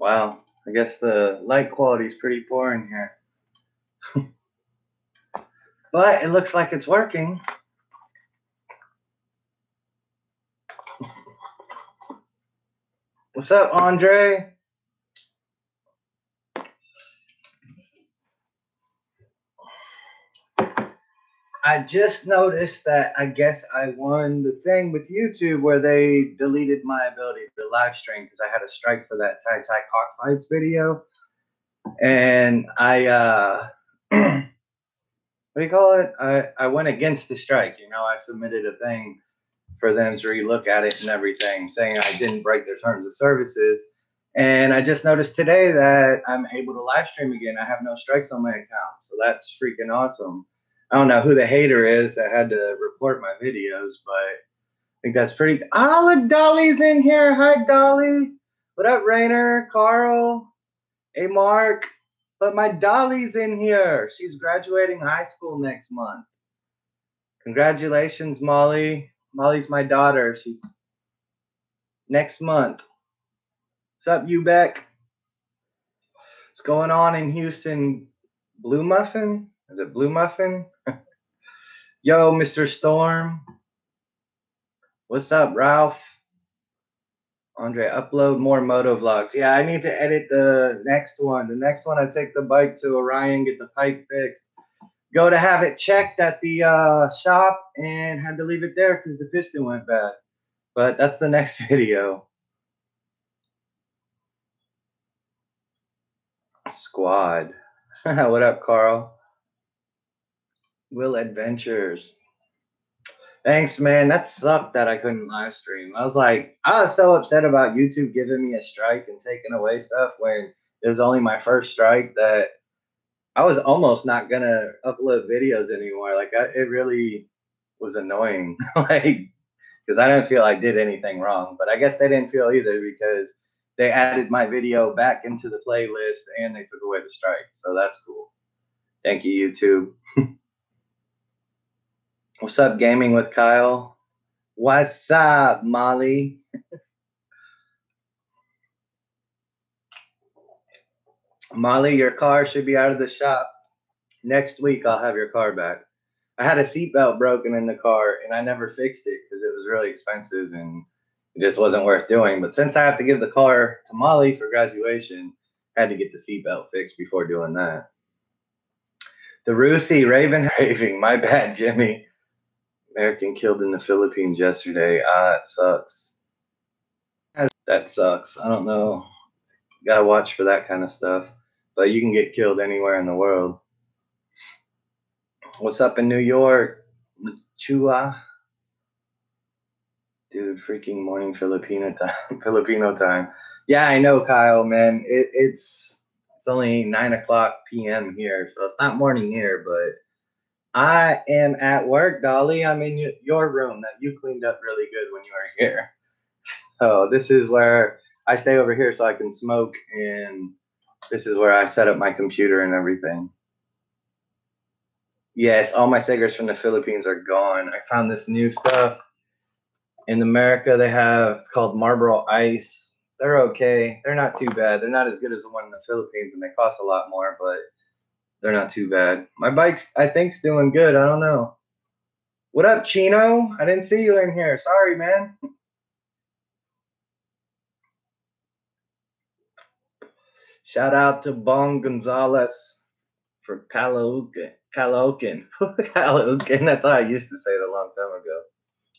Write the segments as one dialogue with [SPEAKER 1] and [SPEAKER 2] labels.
[SPEAKER 1] Wow, I guess the light quality is pretty poor in here. But it looks like it's working. What's up, Andre? I just noticed that I guess I won the thing with YouTube where they deleted my ability to live stream because I had a strike for that Thai cockfights video. And what do you call it? I went against the strike. I submitted a thing for them to relook at it and everything, saying I didn't break their terms of services. And I just noticed today that I'm able to live stream again. I have no strikes on my account. So that's freaking awesome. I don't know who the hater is that had to report my videos, but I think that's pretty. Oh, look, Dolly's in here. Hi, Dolly. What up, Rainer, Carl? Hey, Mark. But my Dolly's in here. She's graduating high school next month. Congratulations, Molly. Molly's my daughter. She's next month. What's up, Ubeck? What's going on in Houston? Blue Muffin? Is it Blue Muffin? Yo, Mr. Storm. What's up, Ralph? Andre, upload more moto vlogs. Yeah, I need to edit the next one. The next one, I take the bike to Orion, get the pipe fixed. Go to have it checked at the shop and had to leave it there because the piston went bad. But that's the next video. Squad. What up, Carl? Will Adventures. Thanks, man. That sucked that I couldn't live stream. I was so upset about YouTube giving me a strike and taking away stuff when it was only my first strike that I was almost not gonna upload videos anymore. It really was annoying, because I didn't feel I did anything wrong. But I guess they didn't feel either because they added my video back into the playlist and they took away the strike. So that's cool. Thank you, YouTube. What's up, Gaming with Kyle? What's up, Molly? Molly, your car should be out of the shop. Next week, I'll have your car back. I had a seatbelt broken in the car, and I never fixed it because it was really expensive, and it just wasn't worth doing. But since I have to give the car to Molly for graduation, I had to get the seatbelt fixed before doing that. The Rusi Raven raving. My bad, Jimmy. American killed in the Philippines yesterday. It sucks. That sucks. I don't know. Gotta watch for that kind of stuff. But you can get killed anywhere in the world. What's up in New York? Chua. Dude, freaking morning Filipino time. Yeah, I know, Kyle, man. It's only 9:00 p.m. here, so it's not morning here, but I am at work, Dolly. I'm in your room that you cleaned up really good when you were here. So this is where I stay over here so I can smoke, and this is where I set up my computer and everything. Yes, all my cigarettes from the Philippines are gone. I found this new stuff. In America, they have, it's called Marlboro Ice. They're okay. They're not too bad. They're not as good as the one in the Philippines, and they cost a lot more, but they're not too bad. My bike's, I think, is doing good. I don't know. What up, Chino? I didn't see you in here. Sorry, man. Shout out to Bong Gonzalez for Caloocan. Caloocan. That's how I used to say it a long time ago.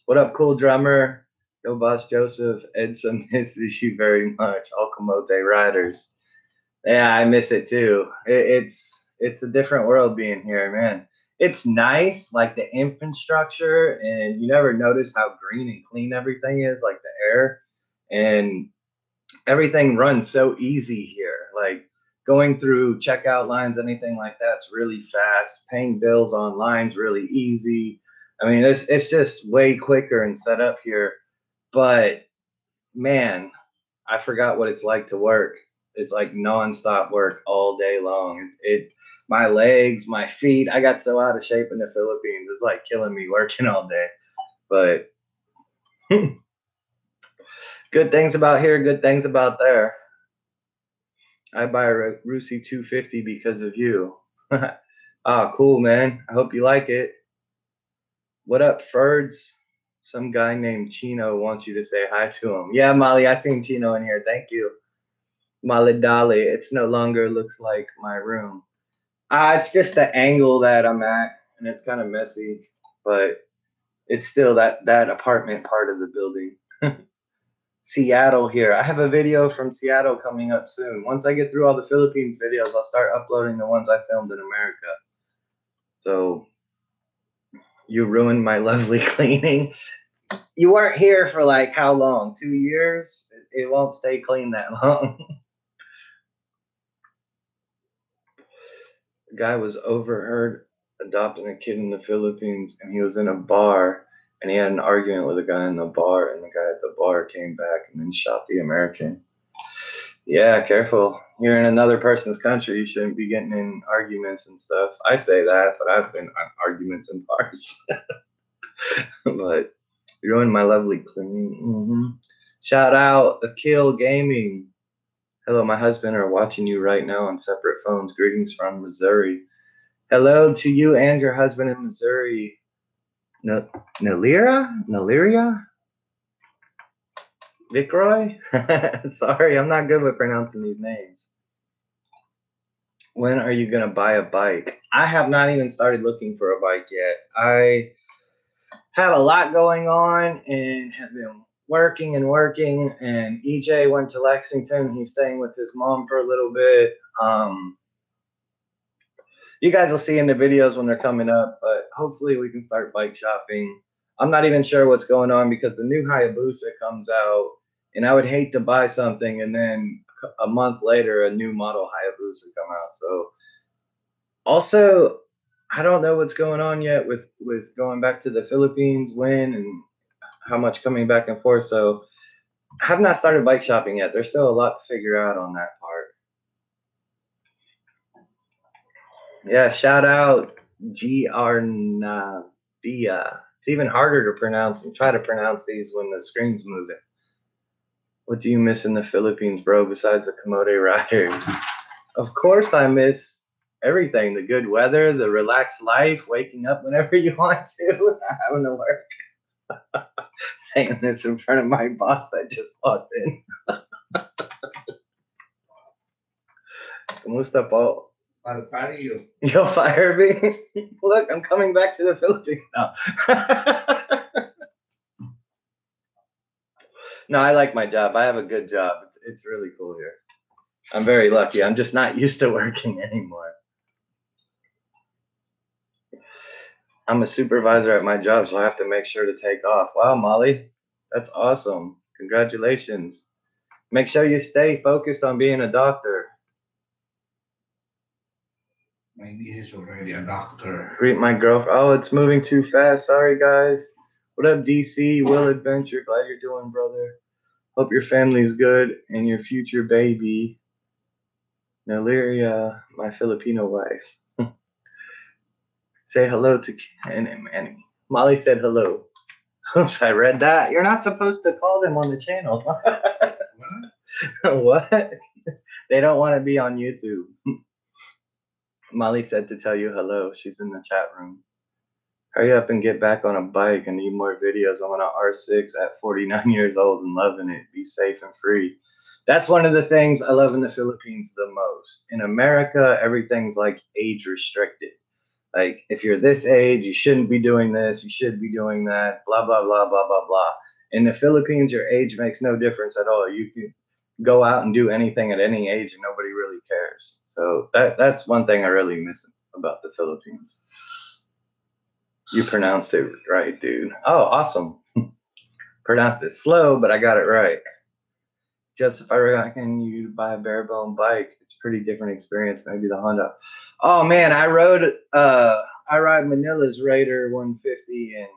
[SPEAKER 1] What up, cool drummer? Yo, Boss Joseph. Edson misses you very much. All Camote Riders. Yeah, I miss it too. It's a different world being here, man. It's nice, like the infrastructure, and you never notice how green and clean everything is, like the air, and everything runs so easy here. Like going through checkout lines, anything like that's really fast. Paying bills online's really easy. I mean, it's just way quicker and set up here. But man, I forgot what it's like to work. It's like nonstop work all day long. My legs, my feet. I got so out of shape in the Philippines. It's like killing me working all day. But good things about here, good things about there. I buy a Rusi 250 because of you. Ah, cool, man. I hope you like it. What up, Ferds? Some guy named Chino wants you to say hi to him. Yeah, Molly, I seen Chino in here. Thank you. Molly Dolly, it's no longer looks like my room. It's just the angle that I'm at, and it's kind of messy, but it's still that apartment part of the building. Seattle here. I have a video from Seattle coming up soon. Once I get through all the Philippines videos, I'll start uploading the ones I filmed in America. So you ruined my lovely cleaning. You weren't here for like how long? 2 years? It won't stay clean that long. The guy was overheard adopting a kid in the Philippines, and he was in a bar, and he had an argument with a guy in the bar, and the guy at the bar came back and then shot the American. Yeah, careful. You're in another person's country. You shouldn't be getting in arguments and stuff. I say that, but I've been in arguments in bars. But you ruined my lovely clean. Shout out Akil Gaming. Hello, my husband are watching you right now on separate phones. Greetings from Missouri. Hello to you and your husband in Missouri. Naliria? Vicroy? Sorry, I'm not good with pronouncing these names. When are you going to buy a bike? I have not even started looking for a bike yet. I have a lot going on and have been working, and EJ went to Lexington. He's staying with his mom for a little bit. You guys will see in the videos when they're coming up, but hopefully we can start bike shopping. I'm not even sure what's going on because the new Hayabusa comes out, and I would hate to buy something and then a month later a new model Hayabusa come out. So also, I don't know what's going on yet with going back to the Philippines, when and how much coming back and forth. So I have not started bike shopping yet. There's still a lot to figure out on that part. Yeah, shout out GR Navia. It's even harder to pronounce and try to pronounce these when the screen's moving. What do you miss in the Philippines, bro, besides the Komodo riders? Of course I miss everything. The good weather, the relaxed life, waking up whenever you want to, having to work. Saying this in front of my boss that just walked in. ¿Cómo está, Paul?
[SPEAKER 2] I'll fire you.
[SPEAKER 1] You'll fire me? Look, I'm coming back to the Philippines now. No, I like my job. I have a good job. It's really cool here. I'm very lucky. I'm just not used to working anymore. I'm a supervisor at my job, so I have to make sure to take off. Wow, Molly, that's awesome. Congratulations. Make sure you stay focused on being a doctor.
[SPEAKER 2] My niece is already a doctor.
[SPEAKER 1] Greet my girlfriend. Oh, it's moving too fast. Sorry, guys. What up, DC? Will Adventure. Glad you're doing, brother. Hope your family's good and your future baby, Naliria, my Filipino wife. Say hello to Ken and Manny. Molly said hello. Oops, I read that. You're not supposed to call them on the channel. What? They don't want to be on YouTube. Molly said to tell you hello. She's in the chat room. Hurry up and get back on a bike. I need more videos. I'm on an R6 at 49 years old and loving it. Be safe and free. That's one of the things I love in the Philippines the most. In America, everything's like age restricted. Like, if you're this age, you shouldn't be doing this, you should be doing that, blah, blah, blah, blah, blah, blah. In the Philippines, your age makes no difference at all. You can go out and do anything at any age and nobody really cares. So that's one thing I really miss about the Philippines. You pronounced it right, dude. Oh, awesome. Pronounced it slow, but I got it right. Just if I recommend you to buy a barebone bike, it's a pretty different experience. Maybe the Honda. Oh man, I ride Manila's Raider 150, and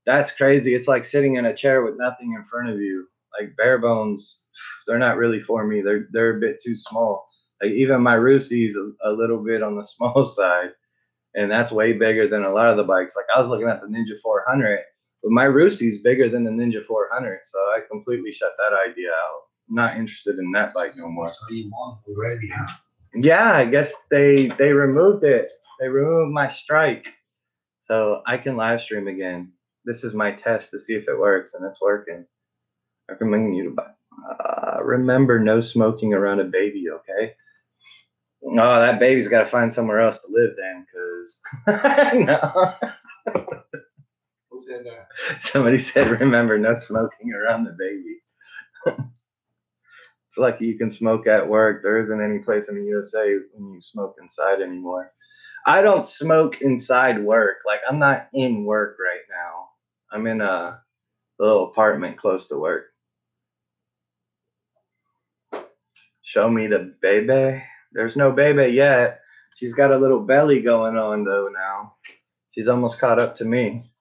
[SPEAKER 1] that's crazy. It's like sitting in a chair with nothing in front of you. Like bare bones, they're not really for me. They're a bit too small. Like even my Rusi's a little bit on the small side, and that's way bigger than a lot of the bikes. Like I was looking at the Ninja 400, but my Rusi's bigger than the Ninja 400, so I completely shut that idea out. not interested in that bike no more.
[SPEAKER 2] So you won already, huh?
[SPEAKER 1] Yeah, I guess they removed it. They removed my strike, so I can live stream again. This is my test to see if it works, and it's working. I recommend you to buy. Remember, no smoking around a baby, okay? Oh, that baby's got to find somewhere else to live then, because no.
[SPEAKER 2] Who said that?
[SPEAKER 1] Somebody said, remember, no smoking around the baby. It's lucky you can smoke at work. There isn't any place in the USA when you smoke inside anymore. I don't smoke inside work. Like, I'm not in work right now. I'm in a little apartment close to work. Show me the baby. There's no baby yet. She's got a little belly going on, though, now. She's almost caught up to me.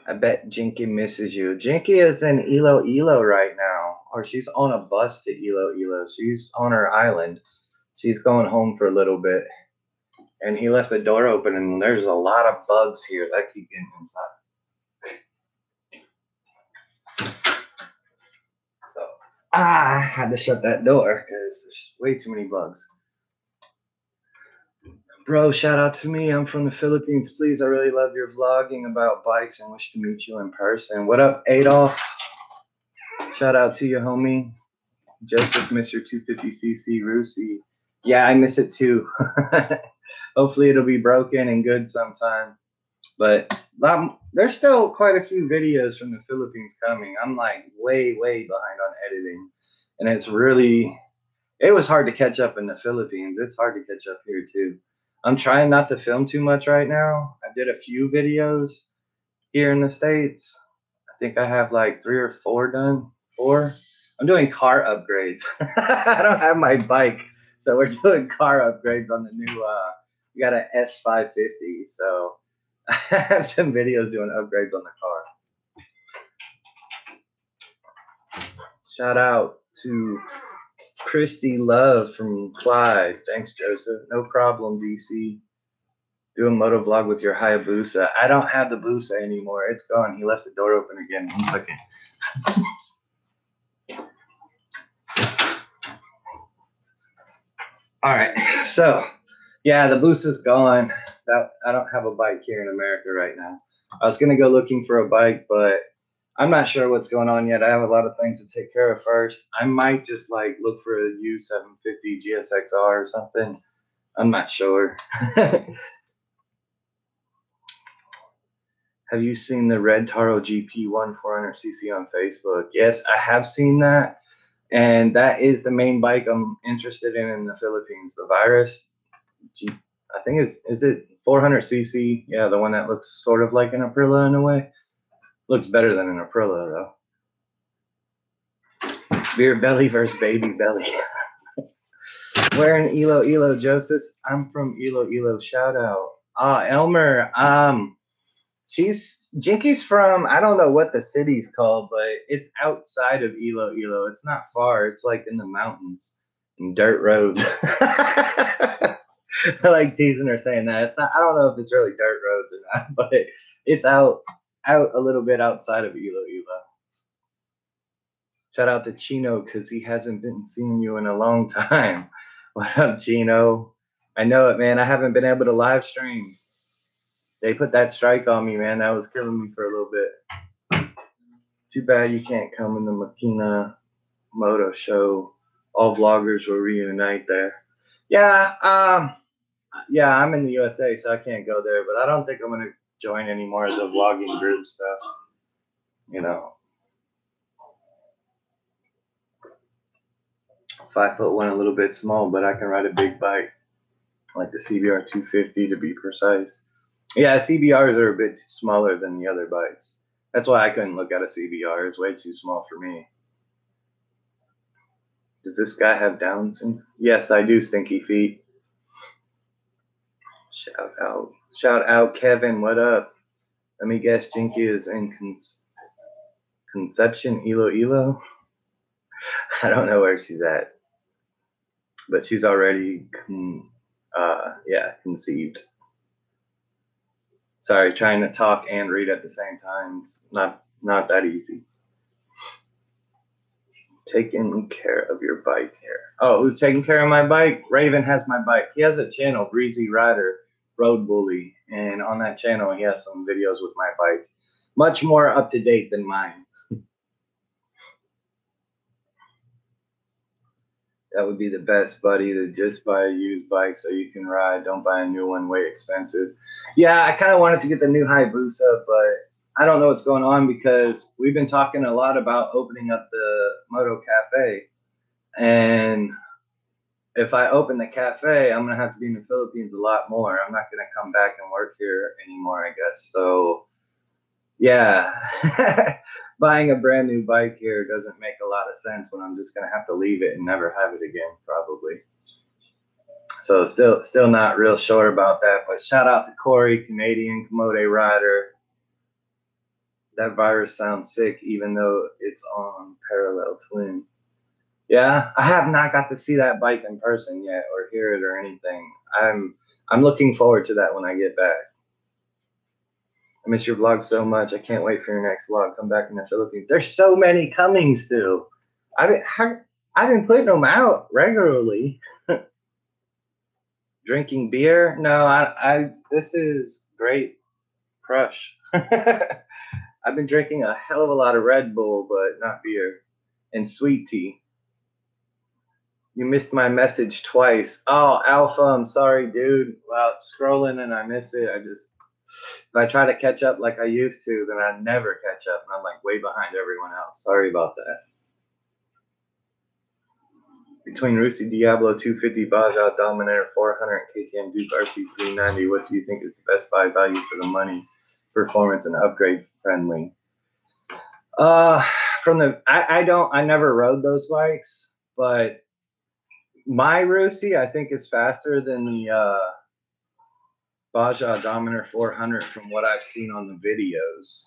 [SPEAKER 1] I bet Jinky misses you. Jinky is in Iloilo right now, or she's on a bus to Iloilo. She's on her island. She's going home for a little bit. And he left the door open, and there's a lot of bugs here that keep getting inside. So, I had to shut that door because there's way too many bugs. Bro, shout out to me. I'm from the Philippines. Please, I really love your vlogging about bikes and wish to meet you in person. What up, Adolf? Shout out to you, homie. Joseph, Mr. 250cc Rusi. Yeah, I miss it too. Hopefully it'll be broken and good sometime. But there's still quite a few videos from the Philippines coming. I'm like way behind on editing. And it was hard to catch up in the Philippines. It's hard to catch up here too. I'm trying not to film too much right now. I did a few videos here in the States. I think I have like 3 or 4 done. 4. I'm doing car upgrades. I don't have my bike, so we're doing car upgrades on the new. We got an S550, so I have some videos doing upgrades on the car. Shout out to Christy Love from Clyde. Thanks, Joseph. No problem, DC. Do a moto vlog with your Hayabusa. I don't have the Busa anymore. It's gone. He left the door open again. 1 second. All right. So, yeah, the Busa's gone. I don't have a bike here in America right now. I was going to go looking for a bike, but I'm not sure what's going on yet. I have a lot of things to take care of first. I might just like look for a U750 GSXR or something. I'm not sure. Have you seen the Red Taro GP1 400cc on Facebook? Yes, I have seen that. And that is the main bike I'm interested in the Philippines. The Virus I think is it 400cc? Yeah, the one that looks sort of like an Aprilia in a way. Looks better than an Aprilia though. Beer belly versus baby belly. Where in Iloilo, Joseph? I'm from Iloilo. Shout out. Elmer. Jinky's from, I don't know what the city's called, but it's outside of Iloilo. It's not far. It's like in the mountains and dirt roads. I like teasing her saying that. It's not. I don't know if it's really dirt roads or not, but it's out a little bit outside of Iloilo. Shout out to Chino because he hasn't been seeing you in a long time. What up, Chino? I know it, man. I haven't been able to live stream. They put that strike on me, man. That was killing me for a little bit. Too bad you can't come in the Makina Moto show. All vloggers will reunite there. Yeah, I'm in the USA, so I can't go there. But I don't think I'm gonna join any more of the vlogging group stuff. You know, 5'1", a little bit small, but I can ride a big bike, like the CBR 250 to be precise. Yeah, CBRs are a bit smaller than the other bikes. That's why I couldn't look at a CBR. It's way too small for me. Does this guy have Down syndrome? Yes, I do, Stinky Feet. Shout out, Kevin. What up? Let me guess, Jinky is in Conception, Iloilo. I don't know where she's at, but she's already conceived. Sorry, trying to talk and read at the same time. It's not that easy. Taking care of your bike here. Oh, who's taking care of my bike? Raven has my bike. He has a channel, Breezy Rider Road Bully, and on that channel he has some videos with my bike, much more up to date than mine. That would be the best, buddy, to just buy a used bike so you can ride. Don't buy a new one, way expensive. Yeah, I kind of wanted to get the new Hayabusa, but I don't know what's going on because we've been talking a lot about opening up the Moto Cafe. And if I open the cafe, I'm going to have to be in the Philippines a lot more. I'm not going to come back and work here anymore, I guess. So, yeah. Buying a brand new bike here doesn't make a lot of sense when I'm just going to have to leave it and never have it again, probably. So still not real sure about that. But shout out to Corey, Canadian Komodo rider. That virus sounds sick, even though it's on Parallel Twin. Yeah, I have not got to see that bike in person yet or hear it or anything. I'm looking forward to that when I get back. I miss your vlog so much. I can't wait for your next vlog. Come back in the Philippines. There's so many coming still. I've been putting them out regularly. Drinking beer? No, this is great crush. I've been drinking a hell of a lot of Red Bull, but not beer. And sweet tea. You missed my message twice. Oh, Alpha, I'm sorry, dude. Well, it's scrolling and I miss it. If I try to catch up like I used to, then I never catch up, and I'm like way behind everyone else. Sorry about that. Between Rusi Diablo 250, Baja Dominator 400, and KTM Duke RC 390, what do you think is the best buy value for the money, performance, and upgrade friendly? I never rode those bikes, but my Rusi I think is faster than the Baja Dominator 400 from what I've seen on the videos,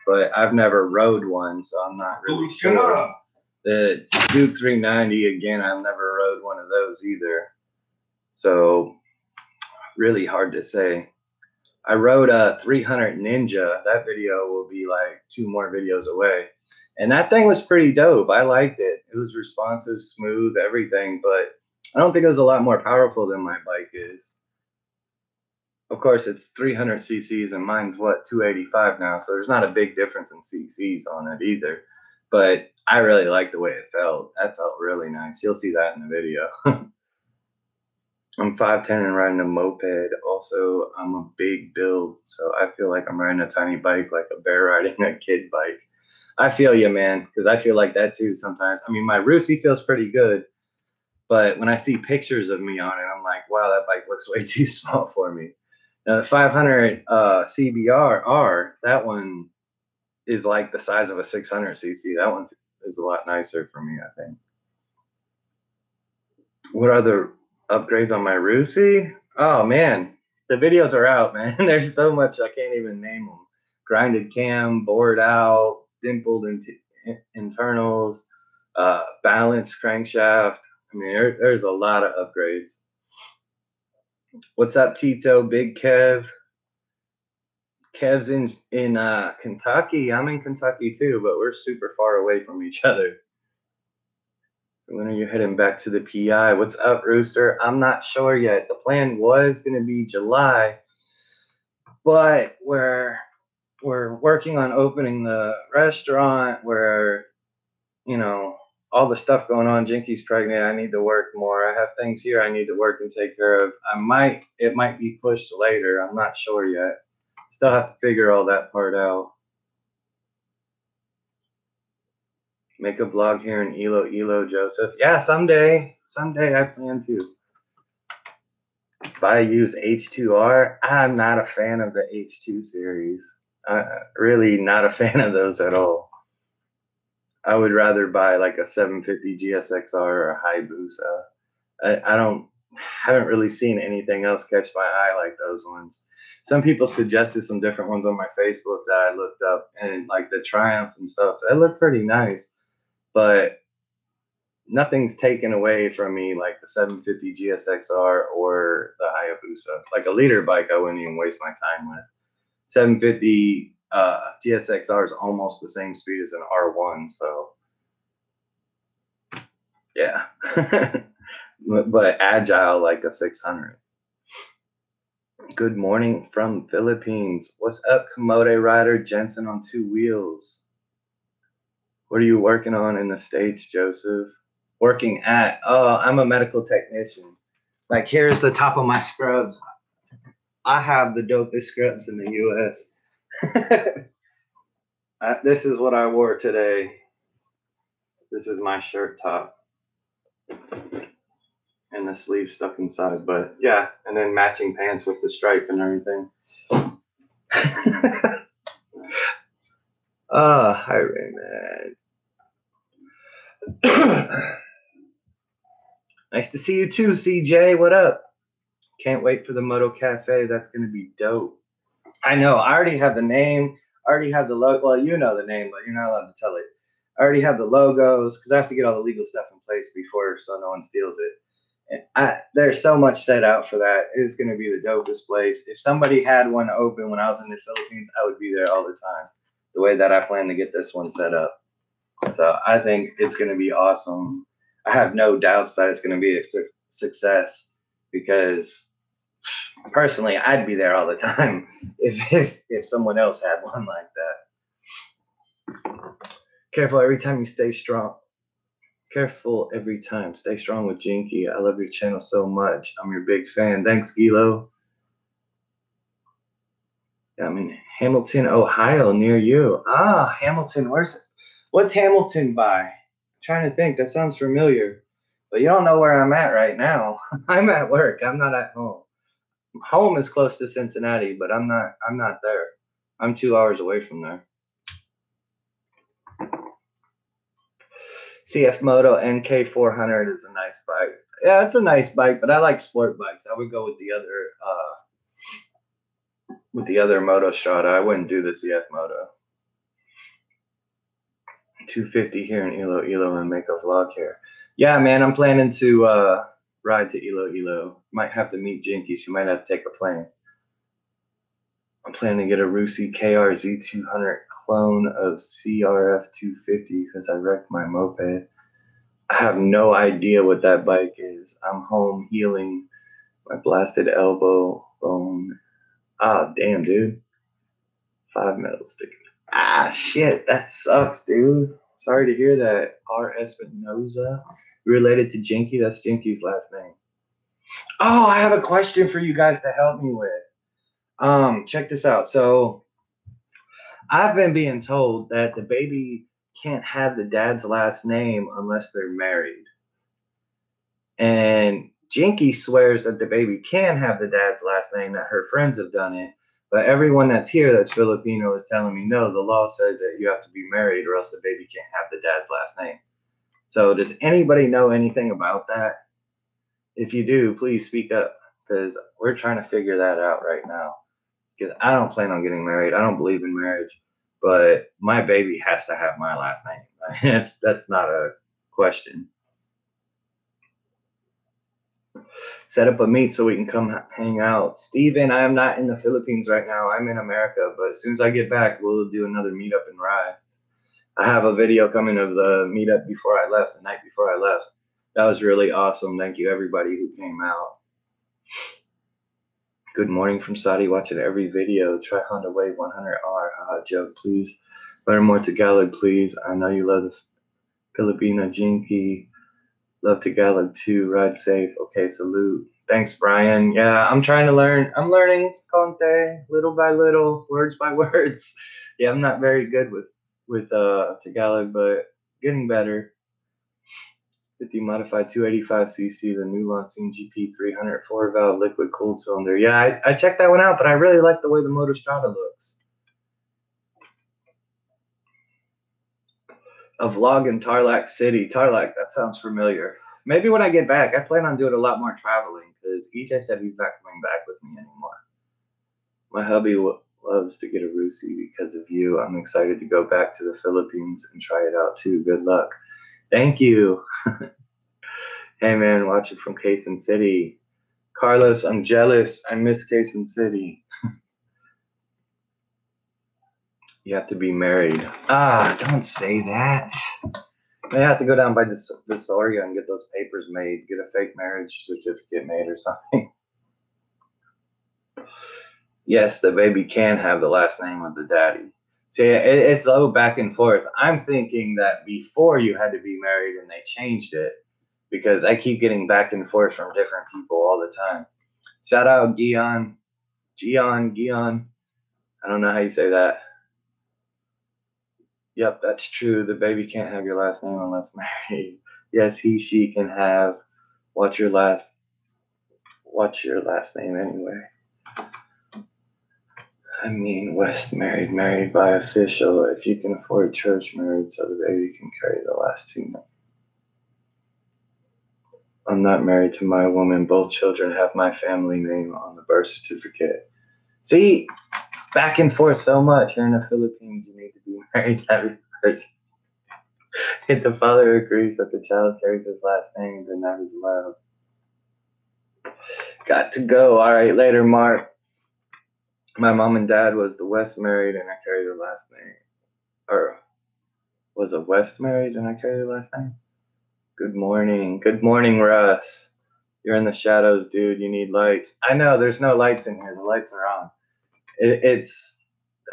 [SPEAKER 1] but I've never rode one, so I'm not really sure. The Duke 390, again, I've never rode one of those either, so really hard to say. I rode a 300 Ninja. That video will be like 2 more videos away, and that thing was pretty dope. I liked it. It was responsive, smooth, everything, but I don't think it was a lot more powerful than my bike is. Of course, it's 300 cc's and mine's what, 285 now, so there's not a big difference in cc's on it either. But I really like the way it felt. That felt really nice. You'll see that in the video. I'm 5'10" and riding a moped. Also, I'm a big build, so I feel like I'm riding a tiny bike, like a bear riding a kid bike. I feel you, man, because I feel like that too sometimes. I mean, my Rusi feels pretty good, but when I see pictures of me on it, I'm like, wow, that bike looks way too small for me. Now, the 500 CBR, that one is like the size of a 600 cc. That one is a lot nicer for me, I think. What are the upgrades on my Rusi? Oh, man. The videos are out, man. There's so much I can't even name them. Grinded cam, bored out, dimpled internals, balanced crankshaft. I mean, there's a lot of upgrades. What's up, Tito? Big Kev. Kev's in Kentucky. I'm in Kentucky too, but we're super far away from each other. When are you heading back to the PI? What's up, Rooster? I'm not sure yet. The plan was going to be July, but we're working on opening the restaurant. Where, you know, all the stuff going on. Jinky's pregnant. I need to work more. I have things here I need to work and take care of. It might be pushed later. I'm not sure yet. Still have to figure all that part out. Make a vlog here in Ilo, Joseph. Yeah, someday I plan to. Buy a used H2R. I'm not a fan of the H2 series. Really not a fan of those at all. I would rather buy like a 750 GSXR or a Hayabusa. I haven't really seen anything else catch my eye like those ones. Some people suggested some different ones on my Facebook that I looked up, and like the Triumph and stuff. They look pretty nice, but nothing's taken away from me like the 750 GSXR or the Hayabusa. Like a liter bike, I wouldn't even waste my time with. 750 GSXR is almost the same speed as an R1, so Yeah. But agile like a 600. Good morning from Philippines. What's up, Komodo Rider Jensen on 2 wheels? What are you working on in the States, Joseph? Working at, oh, I'm a medical technician. Like, here's the top of my scrubs. I have the dopest scrubs in the US. This is what I wore today. This is my shirt top. And the sleeve stuck inside, but yeah, and then matching pants with the stripe and everything. Hi Raymond. Nice to see you too, CJ. What up? Can't wait for the Moto Cafe. That's gonna be dope. I know. I already have the name. I already have the logo. Well, you know the name, but you're not allowed to tell it. I already have the logos because I have to get all the legal stuff in place before, so no one steals it. And there's so much set out for that. It is going to be the dopest place. If somebody had one open when I was in the Philippines, I would be there all the time. The way that I plan to get this one set up. So I think it's going to be awesome. I have no doubts that it's going to be a success because personally, I'd be there all the time if someone else had one like that. Careful every time you stay strong. Careful every time. Stay strong with Jinky. I love your channel so much. I'm your big fan. Thanks, Gilo. Yeah, I'm in Hamilton, Ohio, near you. Ah, Hamilton. What's Hamilton by? I'm trying to think. That sounds familiar. But you don't know where I'm at right now. I'm at work. I'm not at home. Home is close to Cincinnati, but I'm not there. I'm 2 hours away from there. CF Moto NK400 is a nice bike. Yeah, it's a nice bike, but I like sport bikes. I would go with the other Moto Strada. I wouldn't do the CF Moto. 250 here in Iloilo and make a vlog here. Yeah, man, I'm planning to ride to Iloilo. Might have to meet Jinky. She might have to take a plane. I'm planning to get a Rusi KR Z200 clone of CRF 250 because I wrecked my moped. I have no idea what that bike is. I'm home healing my blasted elbow bone. Ah, damn, dude. 5 metal stickers. Ah, shit. That sucks, dude. Sorry to hear that. R. Espinoza. Related to Jinky? That's Jinky's last name. Oh, I have a question for you guys to help me with. Check this out. So I've been being told that the baby can't have the dad's last name unless they're married. And Jinky swears that the baby can have the dad's last name, that her friends have done it. But everyone that's here that's Filipino is telling me, no, the law says that you have to be married or else the baby can't have the dad's last name. So does anybody know anything about that? If you do, please speak up because we're trying to figure that out right now. Because I don't plan on getting married. I don't believe in marriage, but my baby has to have my last name. That's not a question. Set up a meet so we can come hang out. Steven, I am not in the Philippines right now. I'm in America, but as soon as I get back, we'll do another meetup in Rye. I have a video coming of the meetup before I left, the night before I left. That was really awesome. Thank you, everybody who came out. Good morning from Saudi, watching every video. Try Honda Wave 100R. Joe, please. Learn more Tagalog, please. I know you love the Filipino Jinky. Love Tagalog too. Ride safe. Okay, salute. Thanks, Brian. Yeah, I'm trying to learn. I'm learning Conte, little by little, words by words. Yeah, I'm not very good with Tagalog, but getting better. 50 modified 285cc, the new Lancing GP 300 4-valve liquid cooled cylinder. Yeah, I checked that one out, but I really like the way the Moto Strada looks. A vlog in Tarlac City. Tarlac, that sounds familiar. Maybe when I get back, I plan on doing a lot more traveling because EJ said he's not coming back with me anymore. My hubby loves to get a Rusi because of you. I'm excited to go back to the Philippines and try it out too. Good luck. Thank you. Hey man, watch it from Quezon City. Carlos, I'm jealous. I miss Quezon City. You have to be married. Ah, don't say that. May have to go down by Disorga and get those papers made, get a fake marriage certificate made or something. Yes, the baby can have the last name of the daddy. See, it's a little back and forth. I'm thinking that before you had to be married and they changed it because I keep getting back and forth from different people all the time. Shout out Gion. Gion. I don't know how you say that. Yep, that's true. The baby can't have your last name unless married. Yes, she can have what's your last name anyway. I mean, West married by official. If you can afford church married, so the baby can carry the last two names. I'm not married to my woman. Both children have my family name on the birth certificate. See, it's back and forth so much. Here in the Philippines, you need to be married to every person. If the father agrees that the child carries his last name, then that is allowed. Got to go. All right, later, Mark. My mom and dad was the West married, and I carry their last name. Or was it West married, and I carry their last name? Good morning. Good morning, Russ. You're in the shadows, dude. You need lights. I know there's no lights in here. The lights are on. It's,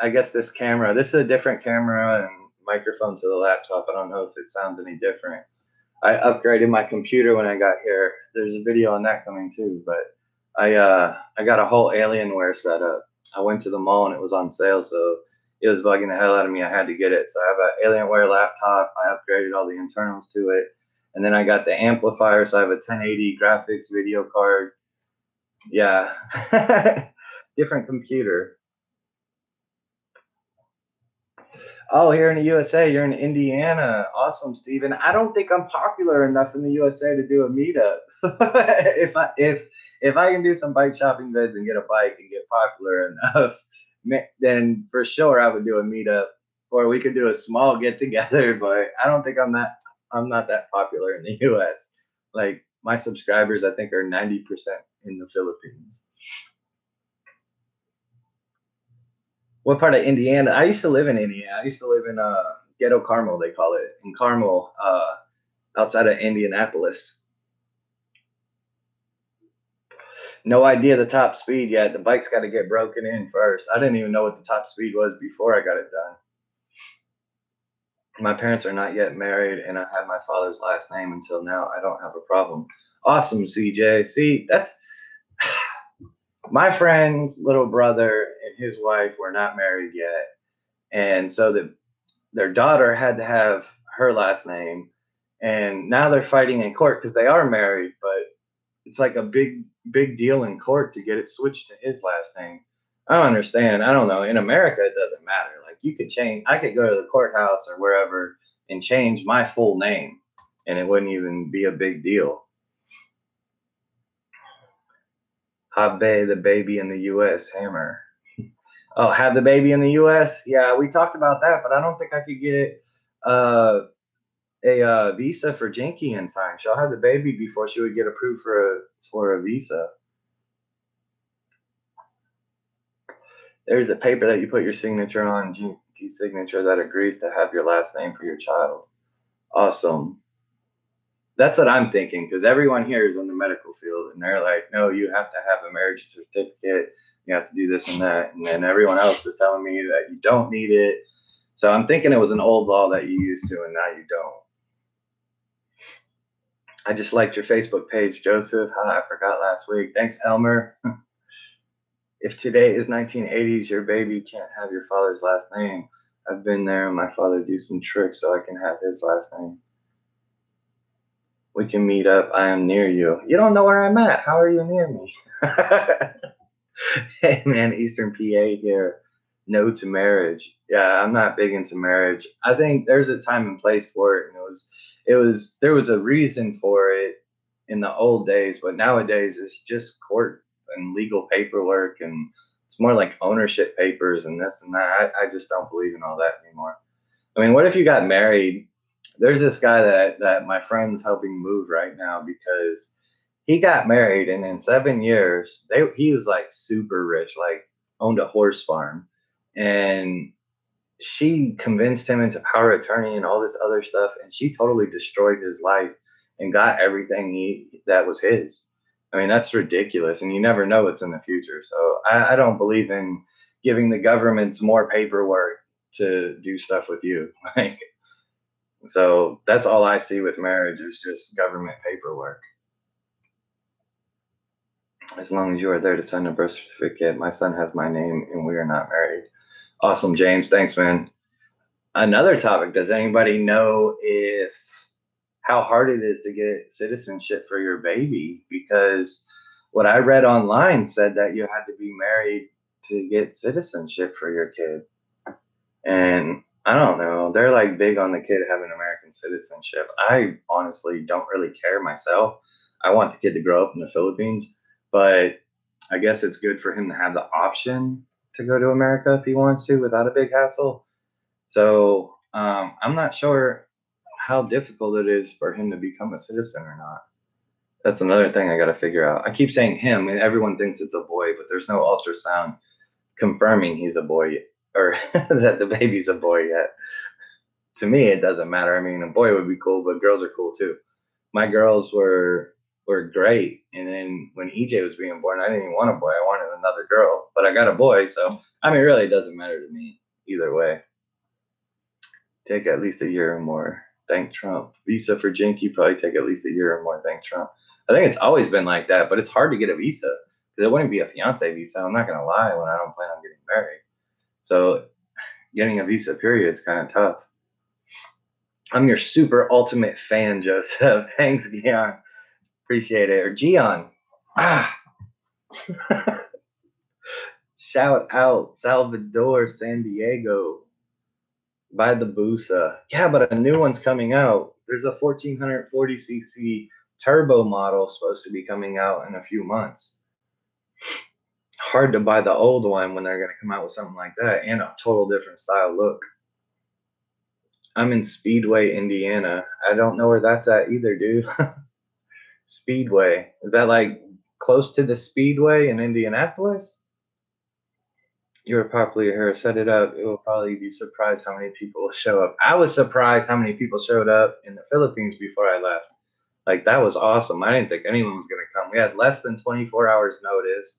[SPEAKER 1] I guess, this camera. This is a different camera and microphone to the laptop. I don't know if it sounds any different. I upgraded my computer when I got here. There's a video on that coming too, but I got a whole Alienware setup. I went to the mall and it was on sale, so it was bugging the hell out of me. I had to get it. So I have an Alienware laptop. I upgraded all the internals to it. And then I got the amplifier, so I have a 1080 graphics video card. Yeah. Different computer. Oh, here in the USA, you're in Indiana. Awesome, Steven. I don't think I'm popular enough in the USA to do a meetup. if I can do some bike shopping vids and get a bike and get popular enough, then for sure I would do a meetup, or we could do a small get together. But I don't think I'm not that popular in the US. Like my subscribers, I think, are 90% in the Philippines. What part of Indiana? I used to live in Indiana. I used to live in Ghetto Carmel, they call it, in Carmel, outside of Indianapolis. No idea the top speed yet. The bike's got to get broken in first. I didn't even know what the top speed was before I got it done. My parents are not yet married, and I have my father's last name until now. I don't have a problem. Awesome, CJ. See, that's my friend's little brother and his wife were not married yet. And so their daughter had to have her last name. And now they're fighting in court because they are married, but it's like a big deal in court to get it switched to his last name. I don't understand. I don't know. In America, it doesn't matter. Like I could go to the courthouse or wherever and change my full name, and it wouldn't even be a big deal. Have the baby in the U.S. Hammer. Oh, have the baby in the U.S. Yeah, we talked about that, but I don't think I could get a visa for Jinky in time. She'll have the baby before she would get approved for a visa. There's a paper that you put your signature on, Jinky's signature, that agrees to have your last name for your child. Awesome. That's what I'm thinking, because everyone here is in the medical field, and they're like, no, you have to have a marriage certificate. You have to do this and that. And then everyone else is telling me that you don't need it. So I'm thinking it was an old law that you used to, and now you don't. I just liked your Facebook page, Joseph. I forgot last week. Thanks, Elmer. If today is 1980s, your baby can't have your father's last name. I've been there and my father do some tricks so I can have his last name. We can meet up. I am near you. You don't know where I'm at. How are you near me? Hey, man, Eastern PA here. No to marriage. Yeah, I'm not big into marriage. I think there's a time and place for it. And there was a reason for it in the old days, but nowadays it's just court and legal paperwork, and it's more like ownership papers and this and that. I just don't believe in all that anymore. I mean, what if you got married? There's this guy that my friend's helping move right now because he got married, and in 7 years he was like super rich, like owned a horse farm, and she convinced him into power of attorney and all this other stuff, and she totally destroyed his life and got everything that was his. I mean, that's ridiculous, and you never know what's in the future. So I don't believe in giving the governments more paperwork to do stuff with you. Like, so that's all I see with marriage is just government paperwork. As long as you are there to sign a birth certificate, my son has my name and we are not married. Awesome, James. Thanks, man. Another topic. Does anybody know if how hard it is to get citizenship for your baby? Because what I read online said that you had to be married to get citizenship for your kid. And I don't know. They're like big on the kid having American citizenship. I honestly don't really care myself. I want the kid to grow up in the Philippines, but I guess it's good for him to have the option to go to America if he wants to without a big hassle. So I'm not sure how difficult it is for him to become a citizen or not. That's another thing I got to figure out. I keep saying him, and everyone thinks it's a boy, but there's no ultrasound confirming he's a boy or that the baby's a boy yet. To me, it doesn't matter. I mean, a boy would be cool, but girls are cool too. My girls were great, and then when EJ was being born, I didn't even want a boy. I wanted another girl, but I got a boy. So I mean, really, it doesn't matter to me either way. Take at least a year or more. Thank Trump. Visa for Jinky probably take at least a year or more. Thank Trump. I think it's always been like that, but it's hard to get a visa because it wouldn't be a fiance visa. I'm not gonna lie when I don't plan on getting married. So getting a visa period is kind of tough. I'm your super ultimate fan, Joseph. Thanks, Gian. Appreciate it. Or Gian. Ah. Shout out Salvador, San Diego. Buy the Busa. Yeah, but a new one's coming out. There's a 1440cc turbo model supposed to be coming out in a few months. Hard to buy the old one when they're going to come out with something like that and a total different style look. I'm in Speedway, Indiana. I don't know where that's at either, dude. Speedway. Is that like close to the Speedway in Indianapolis? You're popular here. Set it up. It will probably be surprised how many people will show up. I was surprised how many people showed up in the Philippines before I left. Like, that was awesome. I didn't think anyone was going to come. We had less than 24 hours notice.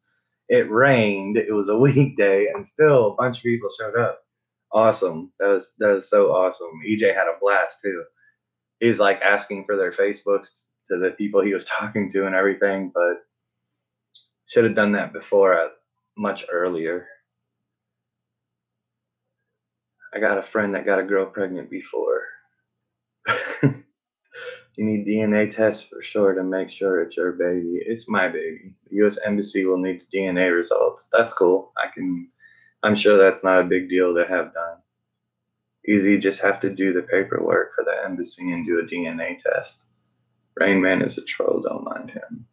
[SPEAKER 1] It rained. It was a weekday, and still a bunch of people showed up. Awesome. That was so awesome. EJ had a blast too. He's like asking for their Facebooks to the people he was talking to and everything, but should have done that before, much earlier. I got a friend that got a girl pregnant before. You need DNA tests for sure to make sure it's your baby. It's my baby. The U.S. Embassy will need the DNA results. That's cool. I'm sure that's not a big deal to have done. Easy, just have to do the paperwork for the embassy and do a DNA test. Rain Man is a troll, don't mind him.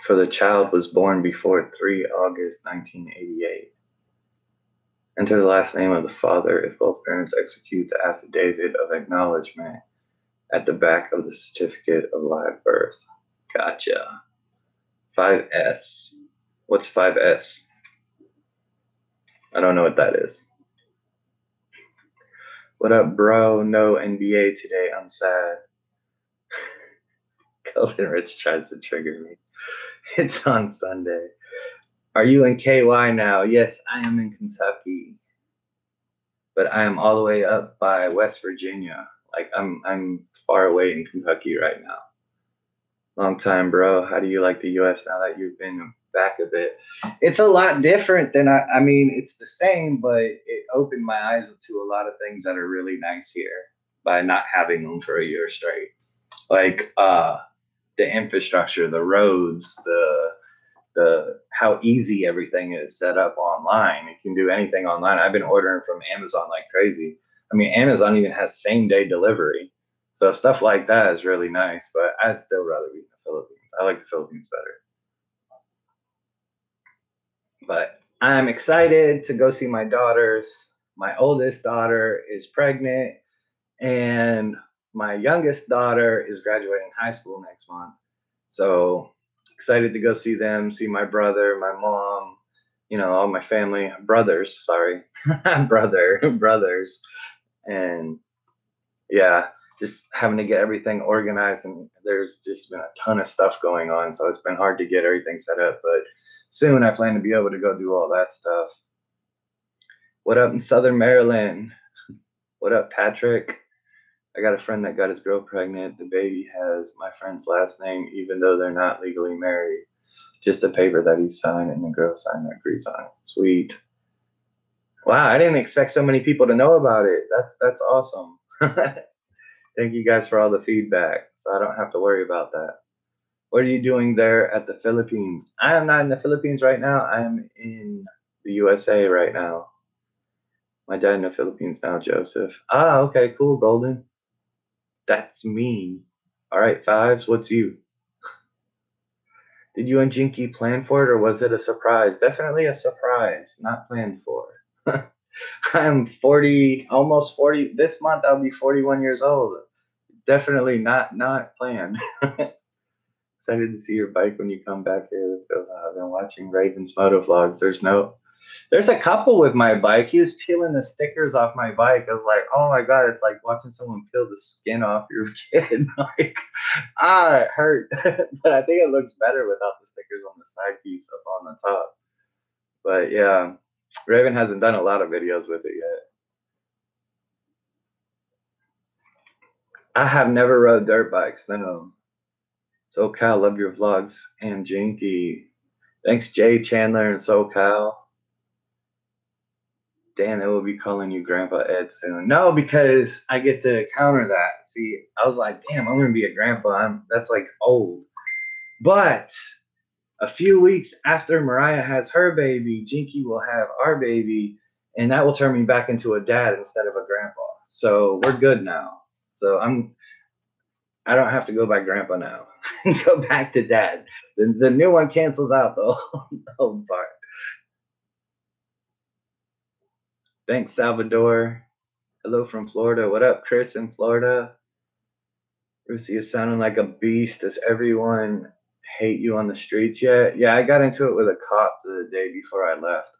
[SPEAKER 1] For the child was born before 3 August 1988. Enter the last name of the father if both parents execute the affidavit of acknowledgement at the back of the certificate of live birth. Gotcha. 5S. What's 5S? I don't know what that is. What up, bro? No NBA today. I'm sad. Golden Rich tries to trigger me. It's on Sunday. Are you in KY now? Yes, I am in Kentucky. But I am all the way up by West Virginia. Like I'm far away in Kentucky right now. Long time, bro. How do you like the US now that you've been back a bit? It's a lot different than I mean, it's the same, but it opened my eyes to a lot of things that are really nice here by not having them for a year straight. Like the infrastructure, the roads, the how easy everything is set up online. You can do anything online. I've been ordering from Amazon like crazy. I mean, Amazon even has same day delivery. So stuff like that is really nice, but I'd still rather be in the Philippines. I like the Philippines better. But I'm excited to go see my daughters. My oldest daughter is pregnant, and my youngest daughter is graduating high school next month. So excited to go see them, see my brother, my mom, all my family, brothers, sorry, brothers. And yeah, just having to get everything organized, and there's just been a ton of stuff going on. So it's been hard to get everything set up, but soon I plan to be able to go do all that stuff. What up in Southern Maryland? What up, Patrick? I got a friend that got his girl pregnant. The baby has my friend's last name, even though they're not legally married. Just a paper that he signed and the girl signed that agrees on it. Sweet. Wow, I didn't expect so many people to know about it. That's awesome. Thank you guys for all the feedback, so I don't have to worry about that. What are you doing there at the Philippines? I am not in the Philippines right now. I am in the USA right now. My dad in the Philippines now, Joseph. Ah, okay, cool, Golden. That's me. All right, Fives, what's you? Did you and Jinky plan for it, or was it a surprise? Definitely a surprise, not planned for. I'm 40, almost 40. This month I'll be 41 years old. It's definitely not planned. Excited to see your bike when you come back here. I've been watching Raven's moto vlogs. There's a couple with my bike. He was peeling the stickers off my bike. I was like, oh my god, it's like watching someone peel the skin off your kid. Like, it hurt. But I think it looks better without the stickers on the side piece up on the top. But yeah, Raven hasn't done a lot of videos with it yet. I have never rode dirt bikes, no. SoCal, love your vlogs. And Jinky. Thanks, Jay Chandler and SoCal. Dan, they will be calling you Grandpa Ed soon. No, because I get to counter that. See, I was like, damn, I'm gonna be a grandpa. That's like old. But a few weeks after Mariah has her baby, Jinky will have our baby, and that will turn me back into a dad instead of a grandpa. So we're good now. So I don't have to go by grandpa now. Go back to dad. The new one cancels out the old part. Thanks, Salvador. Hello from Florida. What up, Chris in Florida? Lucy is sounding like a beast. Does everyone hate you on the streets yet? Yeah, I got into it with a cop the day before I left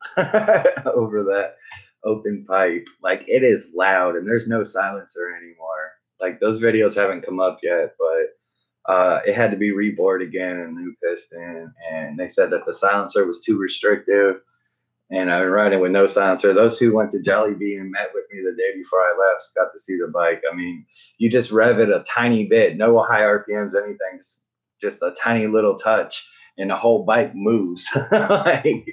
[SPEAKER 1] over that open pipe. Like, it is loud and there's no silencer anymore. Like, those videos haven't come up yet, but it had to be rebored again and new piston. And they said that the silencer was too restrictive. And I was riding with no silencer. Those who went to Jollibee and met with me the day before I left got to see the bike. I mean, you just rev it a tiny bit, no high RPMs, anything, just a tiny little touch, and the whole bike moves. Like,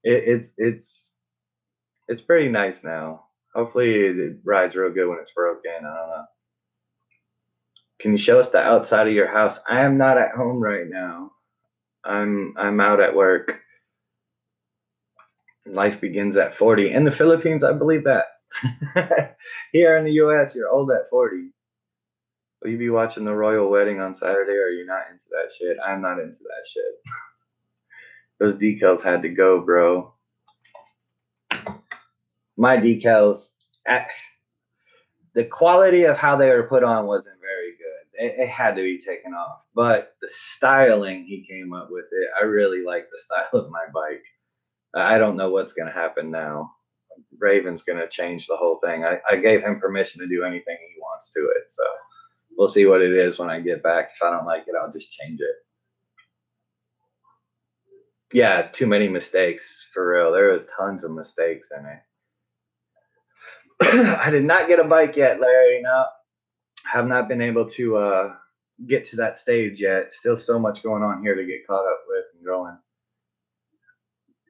[SPEAKER 1] it's pretty nice now. Hopefully, it rides real good when it's broken. I don't know. Can you show us the outside of your house? I am not at home right now. I'm out at work. Life begins at 40. In the Philippines, I believe that. Here in the US, you're old at 40. Will you be watching the royal wedding on Saturday, or are you not into that shit? I'm not into that shit. Those decals had to go, bro. My decals, the quality of how they were put on wasn't very good. It had to be taken off. But the styling he came up with it, I really like the style of my bike. I don't know what's going to happen now. Raven's going to change the whole thing. I gave him permission to do anything he wants to it. So we'll see what it is when I get back. If I don't like it, I'll just change it. Yeah, too many mistakes, for real. There was tons of mistakes in it. I did not get a bike yet, Larry. No, have not been able to get to that stage yet. Still so much going on here to get caught up with and going.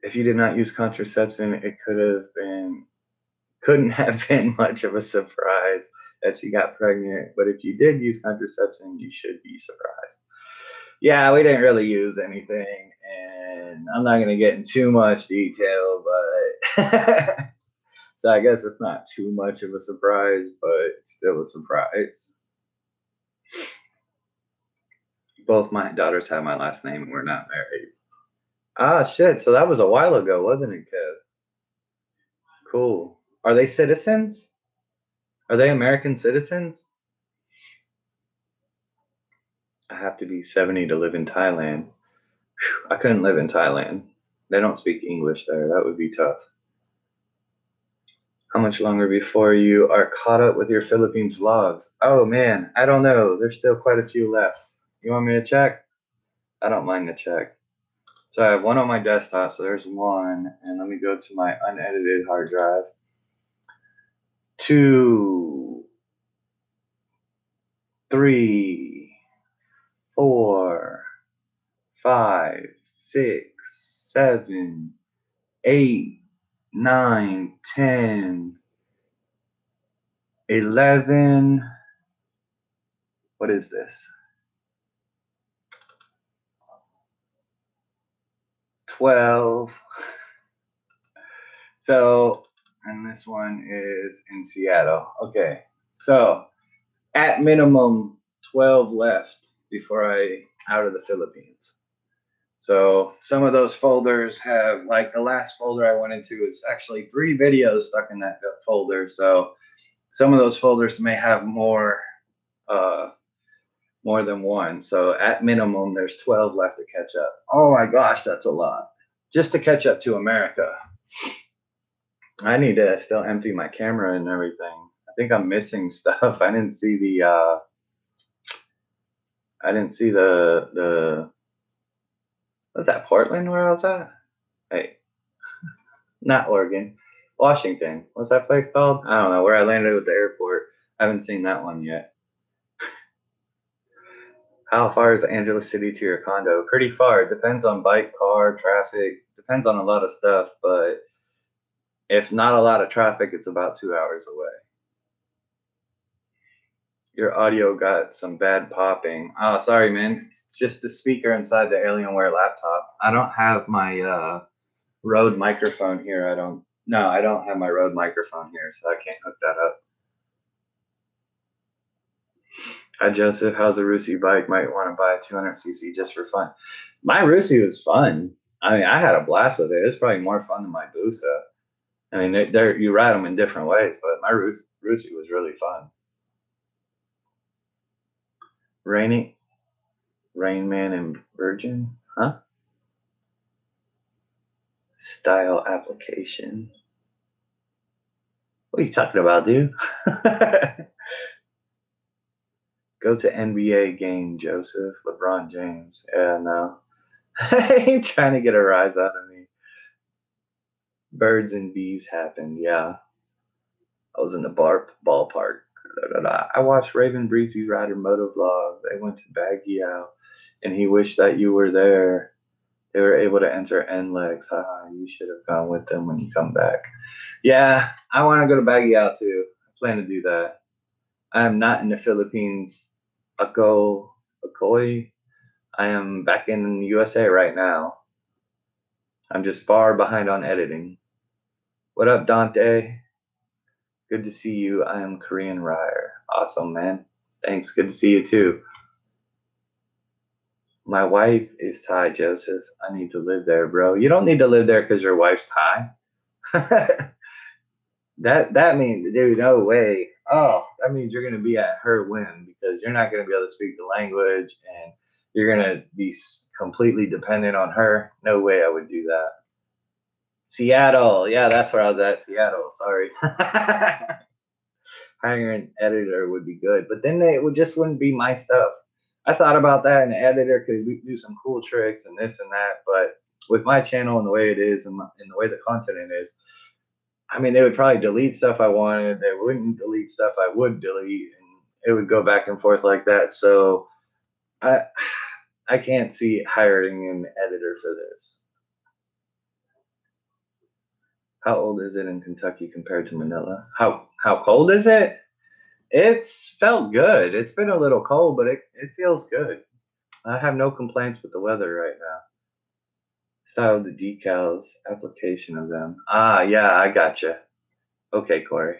[SPEAKER 1] If you did not use contraception, it couldn't have been much of a surprise that she got pregnant. But if you did use contraception, you should be surprised. Yeah, we didn't really use anything, and I'm not going to get in too much detail, but so I guess it's not too much of a surprise, but it's still a surprise. Both my daughters have my last name, and we're not married. Ah, shit. So that was a while ago, wasn't it, Kev? Cool. Are they citizens? Are they American citizens? I have to be 70 to live in Thailand. Whew, I couldn't live in Thailand. They don't speak English there. That would be tough. How much longer before you are caught up with your Philippines vlogs? Oh man, I don't know. There's still quite a few left. You want me to check? I don't mind to check. So I have one on my desktop, so there's one. And let me go to my unedited hard drive. 2, 3, 4, 5, 6, 7, 8, 9, 10, 11. What is this? 12. So, and this one is in Seattle. Okay. So, at minimum 12 left before I out of the Philippines. So some of those folders have, like the last folder I went into is actually 3 videos stuck in that folder. So some of those folders may have more than one. So at minimum, there's 12 left to catch up. Oh my gosh, that's a lot. Just to catch up to America. I need to still empty my camera and everything. I think I'm missing stuff. I didn't see the was that Portland where I was at? Hey, not Oregon, Washington. What's that place called? I don't know, where I landed with the airport. I haven't seen that one yet. How far is Angeles City to your condo? Pretty far. It depends on bike, car, traffic. Depends on a lot of stuff, but if not a lot of traffic, it's about 2 hours away. Your audio got some bad popping. Oh, sorry, man. It's just the speaker inside the Alienware laptop. I don't have my Rode microphone here. I don't have my Rode microphone here, so I can't hook that up. Hi, Joseph. How's a Rusi bike? Might want to buy a 200cc just for fun. My Rusi was fun. I mean, I had a blast with it. It's probably more fun than my Busa. I mean, you ride them in different ways, but my Rusi was really fun. Rain Man and Virgin, huh? Style application. What are you talking about, dude? Go to NBA game, Joseph. LeBron James. Yeah, no. I ain't trying to get a rise out of me. Birds and bees happened, yeah. I was in the ballpark. I watched Raven Breezy Rider Moto Vlog. They went to Baguio, and he wished that you were there. They were able to enter NLEX. You should have gone with them when you come back. Yeah, I want to go to Baguio too. I plan to do that. I am not in the Philippines. Akoy. I am back in the USA right now. I'm just far behind on editing. What up, Dante? Good to see you. I am Korean Ryer. Awesome, man. Thanks. Good to see you too. My wife is Thai, Joseph. I need to live there, bro. You don't need to live there because your wife's Thai. that means, dude, no way. Oh, that means you're gonna be at her whim because you're not gonna be able to speak the language and you're gonna be completely dependent on her. No way I would do that. Seattle, yeah, that's where I was at. Seattle. Sorry. Hiring an editor would be good, but then it wouldn't be my stuff. I thought about that, and the editor could do some cool tricks and this and that, but with my channel and the way it is and the way the content is, I mean, they would probably delete stuff I wanted. They wouldn't delete stuff I would delete, and it would go back and forth like that. So I can't see hiring an editor for this. How old is it in Kentucky compared to Manila? How cold is it? It's felt good. It's been a little cold, but it feels good. I have no complaints with the weather right now. Style of the decals, application of them. Ah, yeah, I gotcha. Okay, Corey.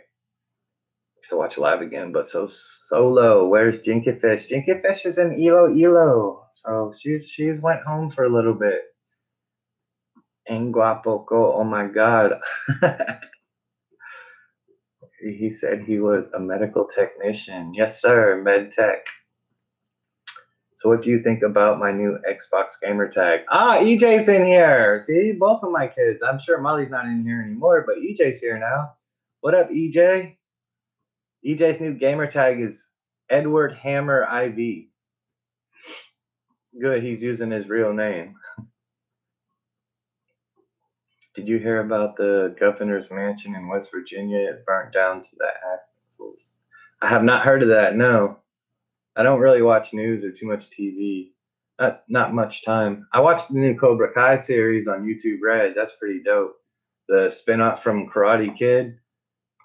[SPEAKER 1] Used to watch live again, but so solo. Where's Jinkyfish? Jinkyfish is in Iloilo, so she's went home for a little bit. En Guapoco, oh my God. He said he was a medical technician. Yes, sir, med tech. So what do you think about my new Xbox gamer tag? Ah, EJ's in here. See, both of my kids. I'm sure Molly's not in here anymore, but EJ's here now. What up, EJ? EJ's new gamer tag is Edward Hammer IV. Good, he's using his real name. Did you hear about the governor's mansion in West Virginia? It burnt down to the axles. I have not heard of that, no. I don't really watch news or too much TV. Not much time. I watched the new Cobra Kai series on YouTube Red. That's pretty dope. The spinoff from Karate Kid.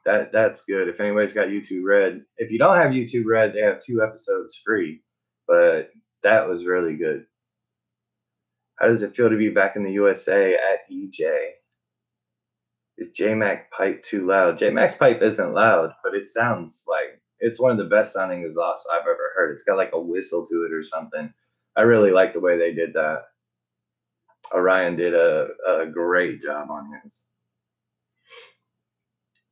[SPEAKER 1] That's good. If anybody's got YouTube Red. If you don't have YouTube Red, they have 2 episodes free. But that was really good. How does it feel to be back in the USA at EJ? Is J-Mac pipe too loud? J-Mac's pipe isn't loud, but it sounds like it's one of the best sounding exhausts I've ever heard. It's got like a whistle to it or something. I really like the way they did that. Orion did a great job on his.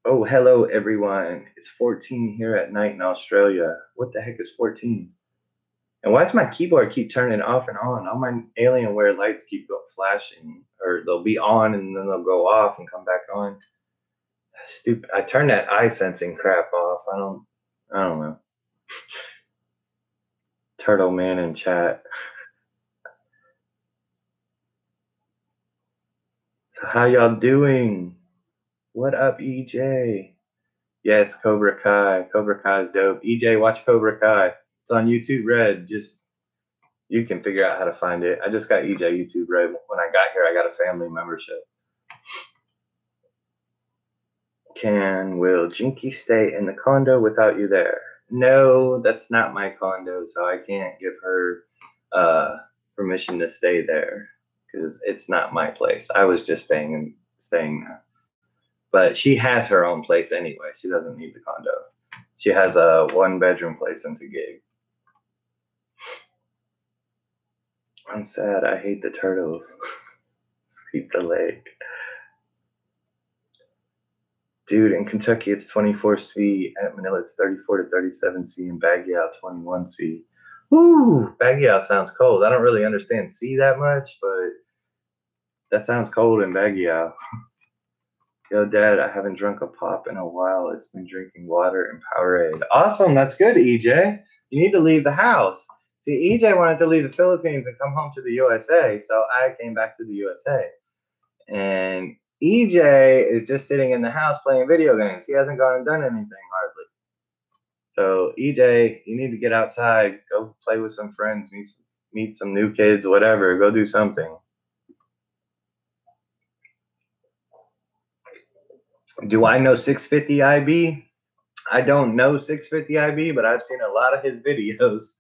[SPEAKER 1] Oh, hello everyone. It's 14 here at night in Australia. What the heck is 14? And why does my keyboard keep turning off and on? All my Alienware lights keep flashing, or they'll be on and then they'll go off and come back on. Stupid. I turned that eye sensing crap off. I don't know. Turtle Man in chat. So how y'all doing? What up, EJ? Yes, Cobra Kai. Cobra Kai is dope. EJ, watch Cobra Kai. It's on YouTube Red. You can figure out how to find it. I just got EJ YouTube Red. When I got here, I got a family membership. Will Jinky stay in the condo without you there? No, that's not my condo, so I can't give her permission to stay there because it's not my place. I was just staying there. But she has her own place anyway. She doesn't need the condo. She has a 1-bedroom place in Taguig. I'm sad. I hate the turtles. Sweep the leg. Dude, in Kentucky it's 24C. At Manila it's 34 to 37C. In Baguio 21C. Woo! Baguio sounds cold. I don't really understand C that much, but that sounds cold in Baguio. Yo, Dad, I haven't drunk a pop in a while. It's been drinking water and Powerade. Awesome. That's good, EJ. You need to leave the house. See, EJ wanted to leave the Philippines and come home to the USA, so I came back to the USA. And EJ is just sitting in the house playing video games. He hasn't gone and done anything hardly. So, EJ, you need to get outside, go play with some friends, meet some new kids, whatever. Go do something. Do I know 650 IB? I don't know 650 IB, but I've seen a lot of his videos.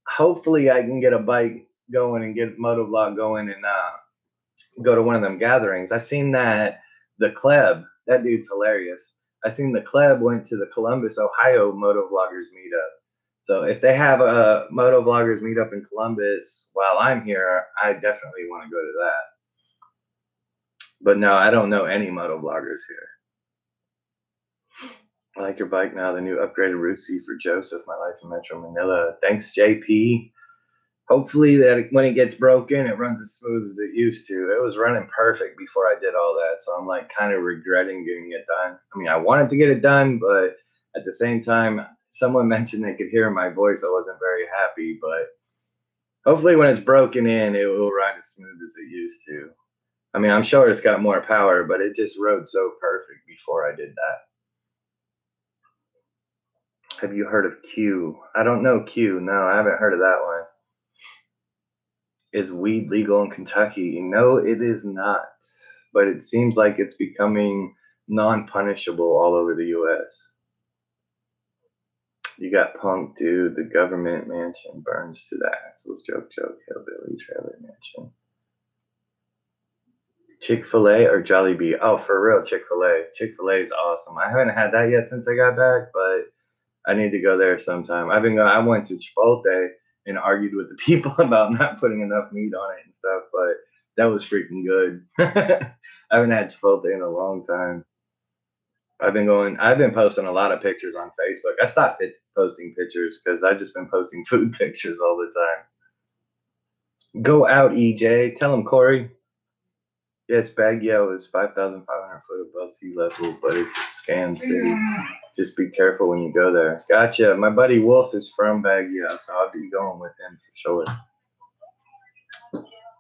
[SPEAKER 1] Hopefully, I can get a bike going and get Motovlog going and go to one of them gatherings. I seen that the Kleb, that dude's hilarious. I seen the Kleb went to the Columbus, Ohio Motovloggers meetup. So if they have a Motovloggers meetup in Columbus while I'm here, I definitely want to go to that. But no, I don't know any motovloggers here. I like your bike now, the new upgraded Rusi for Joseph, my life in Metro Manila. Thanks, JP. Hopefully that when it gets broken, it runs as smooth as it used to. It was running perfect before I did all that, so I'm like kind of regretting getting it done. I mean, I wanted to get it done, but at the same time, someone mentioned they could hear my voice. I wasn't very happy, but hopefully when it's broken in, it will ride as smooth as it used to. I mean, I'm sure it's got more power, but it just rode so perfect before I did that. Have you heard of Q? I don't know Q. No, I haven't heard of that one. Is weed legal in Kentucky? No, it is not. But it seems like it's becoming non-punishable all over the U.S. You got punked, dude. The government mansion burns to the axles. Joke, hillbilly trailer mansion. Chick-fil-A or Jollibee? Oh, for real, Chick-fil-A. Chick-fil-A is awesome. I haven't had that yet since I got back, but I need to go there sometime. I went to Chipotle and argued with the people about not putting enough meat on it and stuff, but that was freaking good. I haven't had Chipotle in a long time. I've been posting a lot of pictures on Facebook. I stopped posting pictures because I've just been posting food pictures all the time. Go out, EJ. Tell him, Corey. Yes, Baguio is 5,500 foot above sea level, but it's a scam city. Just be careful when you go there. Gotcha. My buddy Wolf is from Baguio, so I'll be going with him for sure.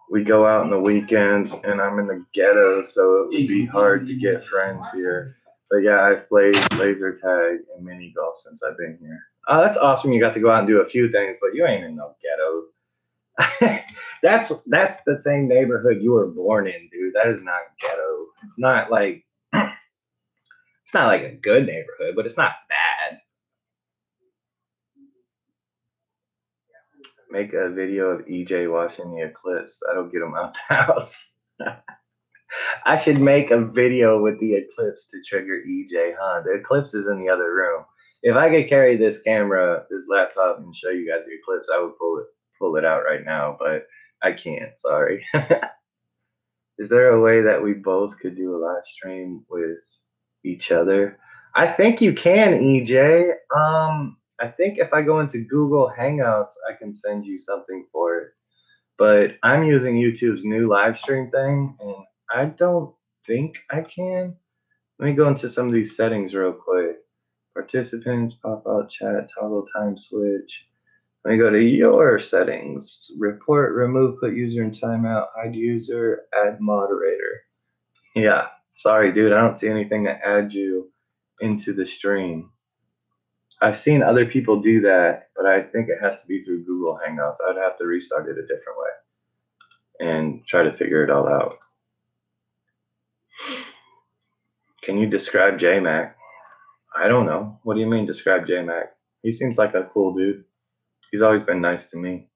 [SPEAKER 1] We go out on the weekends, and I'm in the ghetto, so it would be hard to get friends here. But yeah, I've played laser tag and mini golf since I've been here. Oh, that's awesome. You got to go out and do a few things, but you ain't in no ghetto. That's the same neighborhood you were born in, dude. That is not ghetto. It's not like a good neighborhood, but it's not bad. Make a video of EJ watching the eclipse. That'll get him out the house. I should make a video with the eclipse to trigger EJ, huh? The eclipse is in the other room. If I could carry this camera, this laptop, and show you guys the eclipse, I would pull it out right now, but I can't. Sorry. Is there a way that we both could do a live stream with each other? I think you can, EJ. I think if I go into Google Hangouts, I can send you something for it. But I'm using YouTube's new live stream thing, and I don't think I can. Let me go into some of these settings real quick. Participants, pop out chat, toggle time switch. Let me go to your settings. Report, remove, put user in timeout, hide user, add moderator. Yeah, sorry, dude. I don't see anything to add you into the stream. I've seen other people do that, but I think it has to be through Google Hangouts. I'd have to restart it a different way and try to figure it all out. Can you describe J-Mac? I don't know. What do you mean describe J-Mac? He seems like a cool dude. He's always been nice to me.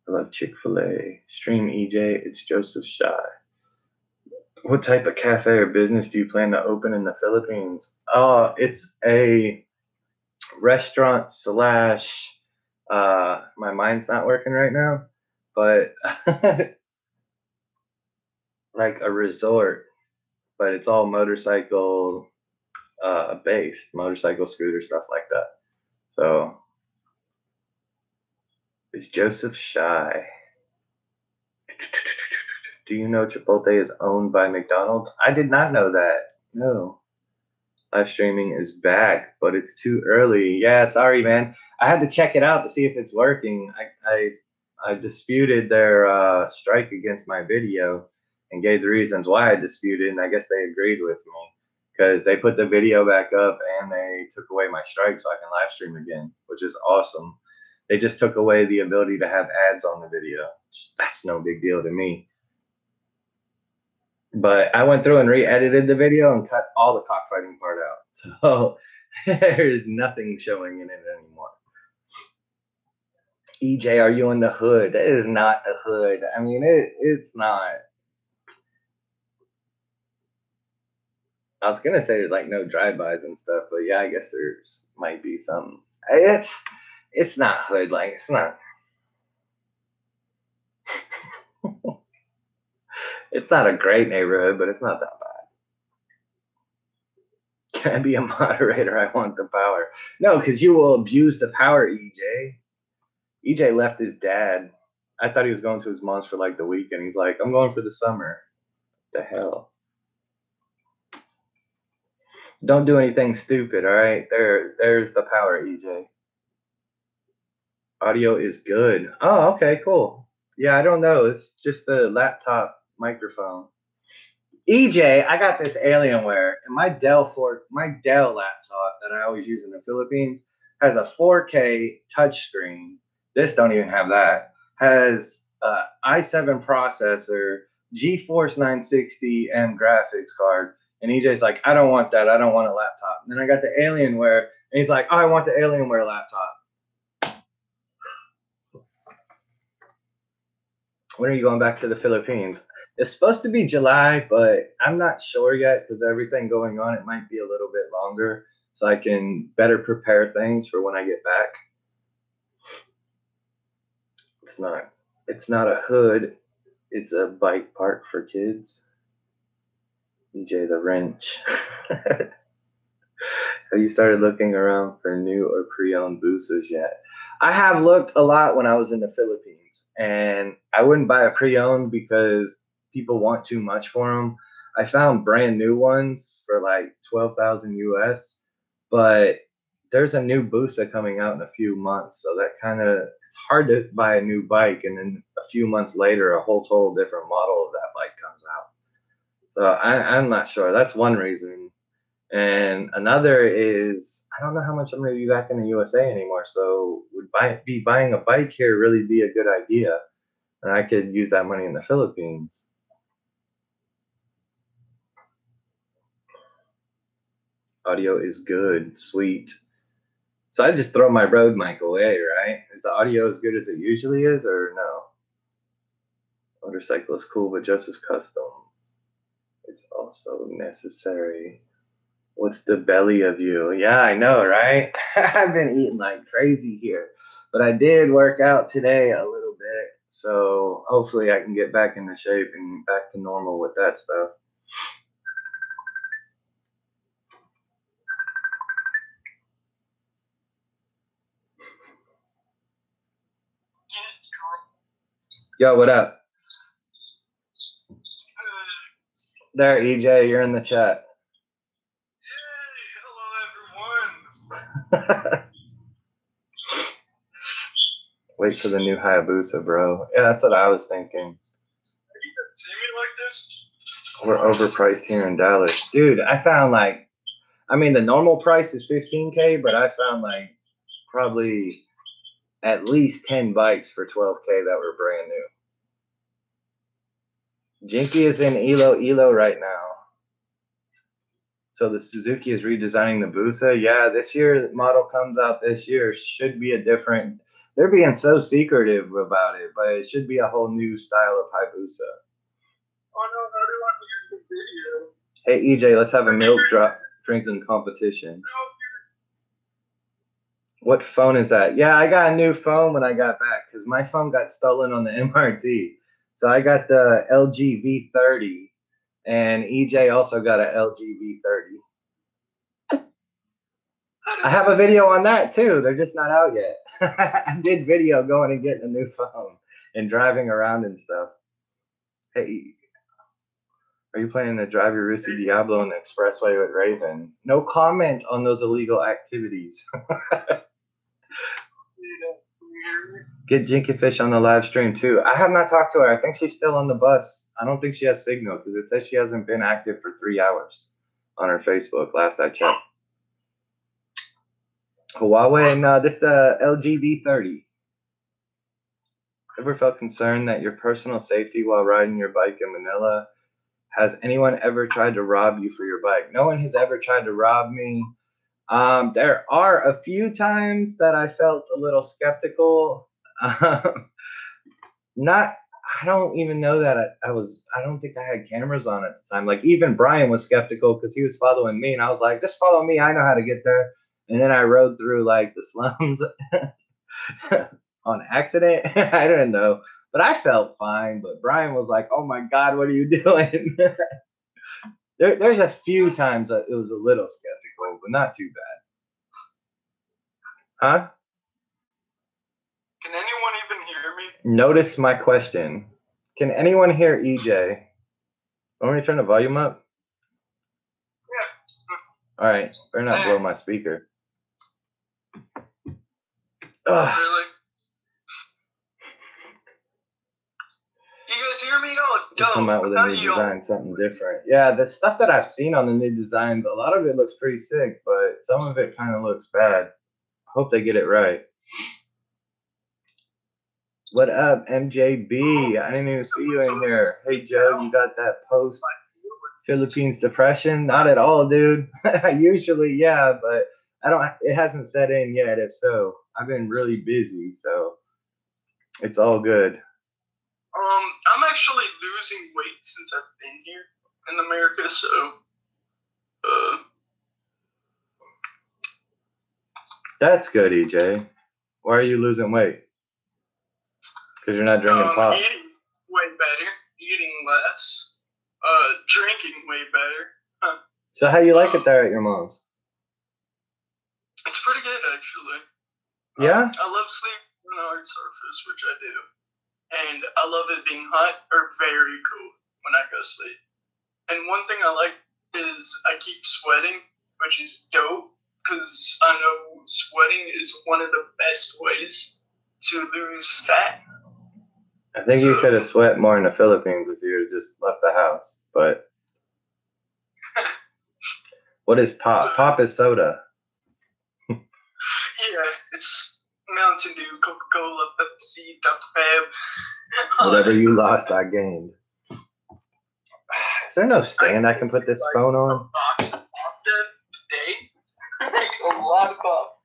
[SPEAKER 1] I love Chick-fil-A. Stream EJ, it's Joseph Shy. What type of cafe or business do you plan to open in the Philippines? It's a restaurant slash, my mind's not working right now, but like a resort, but it's all motorcycle based, motorcycle, scooter, stuff like that. So is Joseph Shy. Do you know Chipotle is owned by McDonald's? I did not know that. No. Live streaming is back, but it's too early. Yeah, sorry, man. I had to check it out to see if it's working. I disputed their strike against my video and gave the reasons why I disputed, and I guess they agreed with me because they put the video back up and they took away my strike so I can live stream again, which is awesome. They just took away the ability to have ads on the video. That's no big deal to me. But I went through and re-edited the video and cut all the cockfighting part out. So there's nothing showing in it anymore. EJ, are you in the hood? That is not the hood. I mean, it's not. I was gonna say there's like no drive-bys and stuff, but yeah, I guess there's might be some. It's not hood, like it's not. It's not a great neighborhood, but it's not that bad. Can I be a moderator? I want the power. No, because you will abuse the power, EJ. EJ left his dad. I thought he was going to his mom's for like the weekend. He's like, I'm going for the summer. The hell? Don't do anything stupid, all right? There's the power, EJ. Audio is good. Oh, okay, cool. Yeah, I don't know. It's just the laptop microphone. EJ, I got this Alienware, and my Dell laptop that I always use in the Philippines has a 4K touchscreen. This don't even have that. Has i7 processor, GeForce 960M graphics card, and EJ's like, I don't want that. I don't want a laptop. And then I got the Alienware, and he's like, oh, I want the Alienware laptop. When are you going back to the Philippines? It's supposed to be July, but I'm not sure yet because everything going on. It might be a little bit longer, so I can better prepare things for when I get back. It's not a hood. It's a bike park for kids. EJ the wrench. Have you started looking around for new or pre-owned boosters yet? I have looked a lot when I was in the Philippines, and I wouldn't buy a pre-owned because people want too much for them. I found brand new ones for like 12,000 US, but there's a new Booster coming out in a few months, so that kind of it's hard to buy a new bike, and then a few months later, a whole total different model of that bike comes out. So I'm not sure. That's one reason. And another is I don't know how much I'm going to be back in the USA anymore. So would be buying a bike here really be a good idea? And I could use that money in the Philippines. Audio is good, sweet. So I just throw my Rode mic away, right? Is the audio as good as it usually is, or no? Motorcycle is cool, but just as customs is also necessary. What's the belly of you? Yeah, I know, right? I've been eating like crazy here, but I did work out today a little bit, so hopefully I can get back into shape and back to normal with that stuff. Yo, what up? There, EJ, you're in the chat.
[SPEAKER 2] Hey, hello everyone.
[SPEAKER 1] Wait for the new Hayabusa, bro. Yeah, that's what I was thinking.
[SPEAKER 2] Have you guys seen me like this?
[SPEAKER 1] We're overpriced here in Dallas. Dude, I found like, I mean, the normal price is 15K, but I found like probably at least 10 bikes for 12K that were brand new. Jinky is in Ilo right now. So the Suzuki is redesigning the Busa. Yeah, this year the model comes out this year. Should be a different. They're being so secretive about it, but it should be a whole new style of Hayabusa.
[SPEAKER 2] Oh no, I didn't want to use the video.
[SPEAKER 1] Hey EJ, let's have a milk drop drinking competition. What phone is that? Yeah, I got a new phone when I got back because my phone got stolen on the MRT. So I got the LG V30, and EJ also got an LG V30. I have a video on that too. They're just not out yet. I did video going and getting a new phone and driving around and stuff. Hey, are you planning to drive your Rusi Diablo on the expressway with Raven? No comment on those illegal activities. Get Jinky Fish on the live stream too. I have not talked to her. I think she's still on the bus. I don't think she has signal because it says she hasn't been active for 3 hours on her Facebook last I checked. Huawei, no, this LG V30. Ever felt concerned that your personal safety while riding your bike in Manila? Has anyone ever tried to rob you for your bike? No one has ever tried to rob me. There are a few times that I felt a little skeptical. Not, I don't even know that I don't think I had cameras on at the time. Like even Brian was skeptical because he was following me, and I was like, just follow me. I know how to get there. And then I rode through like the slums on accident. I didn't know, but I felt fine. But Brian was like, oh my God, what are you doing? There's a few times that it was a little skeptical, but not too bad. Huh?
[SPEAKER 2] Can anyone even hear me?
[SPEAKER 1] Notice my question. Can anyone hear EJ? Want me to turn the volume up?
[SPEAKER 2] Yeah.
[SPEAKER 1] All right. Better not blow my speaker.
[SPEAKER 2] Ugh. Really? You guys hear me? Oh,
[SPEAKER 1] dumb. Come out with a new design, something different. Yeah, the stuff that I've seen on the new designs, a lot of it looks pretty sick, but some of it kind of looks bad. Hope they get it right. What up, MJB? I didn't even see you in here. Hey, Joe, you got that post Philippines depression? Not at all, dude. Usually, yeah, but it hasn't set in yet. If so, I've been really busy, so it's all good.
[SPEAKER 2] I'm actually losing weight since I've been here in America, so
[SPEAKER 1] That's good, EJ. Why are you losing weight? Because you're not drinking pop.
[SPEAKER 2] Eating way better, eating less, drinking way better.
[SPEAKER 1] So how you like it there at your mom's?
[SPEAKER 2] It's pretty good, actually.
[SPEAKER 1] Yeah?
[SPEAKER 2] I love sleeping on a hard surface, which I do. And I love it being hot or very cool when I go sleep. And one thing I like is I keep sweating, which is dope, because I know sweating is one of the best ways to lose fat.
[SPEAKER 1] I think you could have sweat more in the Philippines if you had just left the house. But what is pop? Pop is soda.
[SPEAKER 2] Yeah, it's Mountain Dew, Coca-Cola, Pepsi, Dr. Pep.
[SPEAKER 1] Whatever you lost, I gained. Is there no stand I can put this phone on?
[SPEAKER 2] Box of pop a day. Like a lot of pop.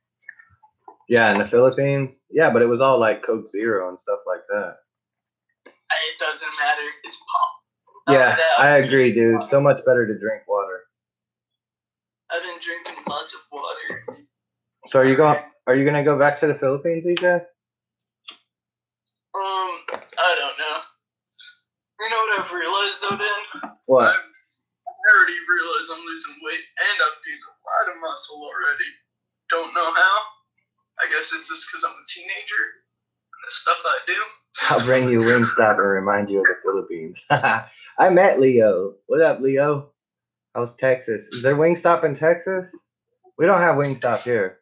[SPEAKER 1] Yeah, in the Philippines? Yeah, but it was all like Coke Zero and stuff like that.
[SPEAKER 2] It doesn't matter. It's pop.
[SPEAKER 1] Yeah, I agree, dude. So much better to drink water.
[SPEAKER 2] I've been drinking lots of water.
[SPEAKER 1] So are you gonna go back to the Philippines, EJ?
[SPEAKER 2] I don't know. You know what I've realized though, Dan?
[SPEAKER 1] What?
[SPEAKER 2] I already realized I'm losing weight and I've gained a lot of muscle already. Don't know how. I guess it's just because I'm a teenager and the stuff I do.
[SPEAKER 1] I'll bring you Wingstop and remind you of the Philippines. I met Leo. What up, Leo? How's Texas? Is there Wingstop in Texas? We don't have Wingstop here.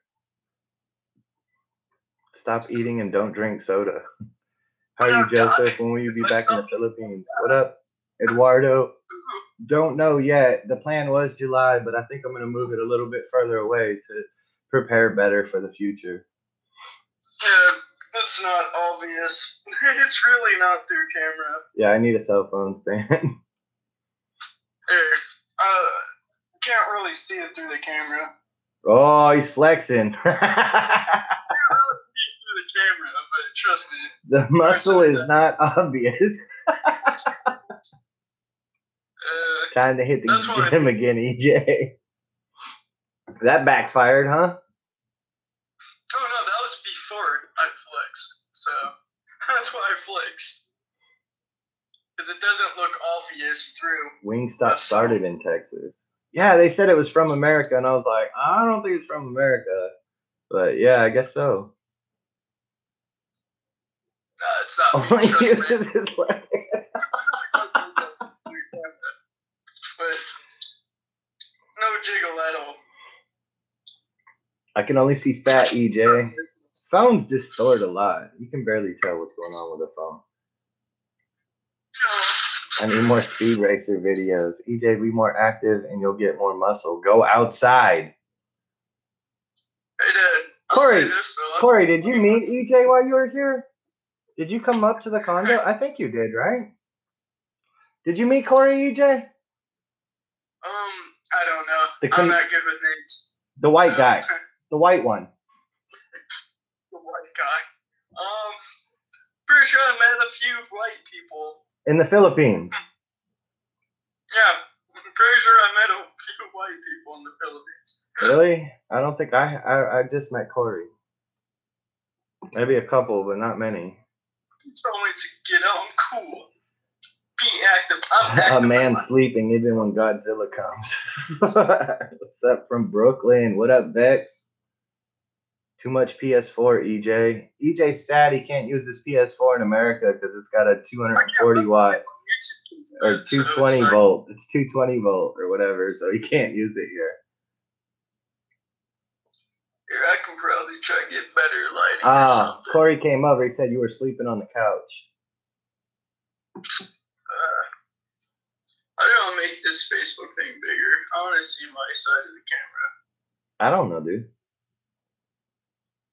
[SPEAKER 1] Stop eating and don't drink soda. How are you, Joseph? When will you be back in the Philippines? What up, Eduardo? Don't know yet. The plan was July, but I think I'm going to move it a little bit further away to prepare better for the future.
[SPEAKER 2] Yeah, that's not obvious. It's really not through camera.
[SPEAKER 1] Yeah, I need a cell phone stand.
[SPEAKER 2] Here, can't really see it through the camera.
[SPEAKER 1] Oh, he's flexing.
[SPEAKER 2] I can't really see it through the camera, but trust me.
[SPEAKER 1] The muscle is not obvious. Time to hit the gym again, EJ. That backfired, huh?
[SPEAKER 2] Oh no, that was before I flexed. So that's why I flexed. Because it doesn't look obvious through.
[SPEAKER 1] Wingstop started in Texas. Yeah, they said it was from America, and I was like, I don't think it's from America. But yeah, I guess so.
[SPEAKER 2] Nah, it's not. Only uses his left hand. But no jiggle at all.
[SPEAKER 1] I can only see fat, EJ. Phones distort a lot. You can barely tell what's going on with a phone. I need more Speed Racer videos. EJ, be more active and you'll get more muscle. Go outside.
[SPEAKER 2] Hey, Dad.
[SPEAKER 1] Corey, did you meet EJ while you were here? Did you come up to the condo? I think you did, right? Did you meet Corey, EJ?
[SPEAKER 2] I don't know. I'm not good with names.
[SPEAKER 1] The white guy. The white one.
[SPEAKER 2] The white guy. Pretty sure I met a few white people.
[SPEAKER 1] In the Philippines.
[SPEAKER 2] Yeah, I'm pretty sure I met a few white people in the Philippines.
[SPEAKER 1] Really? I don't think I just met Corey. Maybe a couple, but not many.
[SPEAKER 2] You told me to get on cool. Be active. I'm active.
[SPEAKER 1] A man sleeping even when Godzilla comes. What's up from Brooklyn? What up, Vex? Too much PS4, EJ. EJ's sad he can't use his PS4 in America because it's got a 240 watt or 220 volt. It's 220 volt or whatever, so he can't use it here.
[SPEAKER 2] Here, I can probably try to get better lighting.
[SPEAKER 1] Corey came over. He said you were sleeping on the couch.
[SPEAKER 2] I don't want to make this Facebook thing bigger. I want to see my side of the camera.
[SPEAKER 1] I don't know, dude.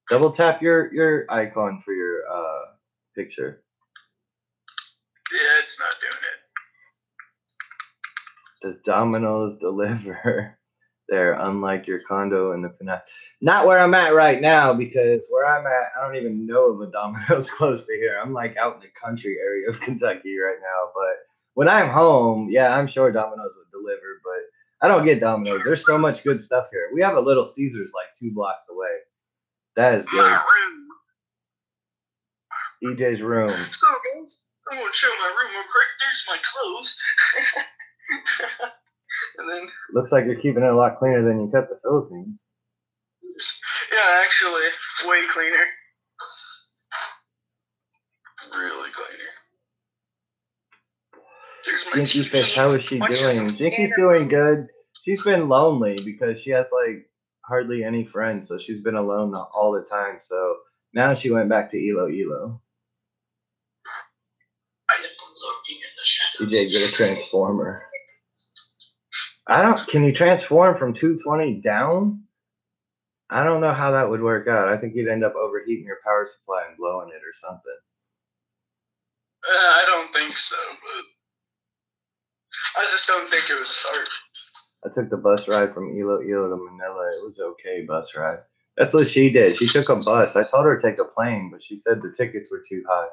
[SPEAKER 1] Double tap your icon for your picture.
[SPEAKER 2] Yeah, it's not doing it.
[SPEAKER 1] Does Domino's deliver there, unlike your condo in the Pinal? Not where I'm at right now, because where I'm at, I don't even know of a Domino's close to here. I'm like out in the country area of Kentucky right now. But when I'm home, yeah, I'm sure Domino's would deliver, but I don't get Domino's. There's so much good stuff here. We have a Little Caesars like 2 blocks away. That is good.
[SPEAKER 2] My
[SPEAKER 1] room. EJ's room.
[SPEAKER 2] So, guys, I'm going to show my room real quick. There's my clothes. And then...
[SPEAKER 1] Looks like you're keeping it a lot cleaner than you kept the Philippines.
[SPEAKER 2] Yeah, actually, way cleaner. Really cleaner. There's my
[SPEAKER 1] Jinky
[SPEAKER 2] TV.
[SPEAKER 1] Fish, how is she
[SPEAKER 2] Watch this.
[SPEAKER 1] doing? Jinky's doing good. She's been lonely because she has like hardly any friends, so she's been alone all the time. So now she went back to Elo.
[SPEAKER 2] I am lurking in the shadows.
[SPEAKER 1] EJ, get a transformer. Can you transform from 220 down? I don't know how that would work out. I think you'd end up overheating your power supply and blowing it or something.
[SPEAKER 2] I don't think so, but I just don't think it would start.
[SPEAKER 1] I took the bus ride from Elo to Manila. It was okay bus ride. That's what she did. She took a bus. I told her to take a plane, but she said the tickets were too high.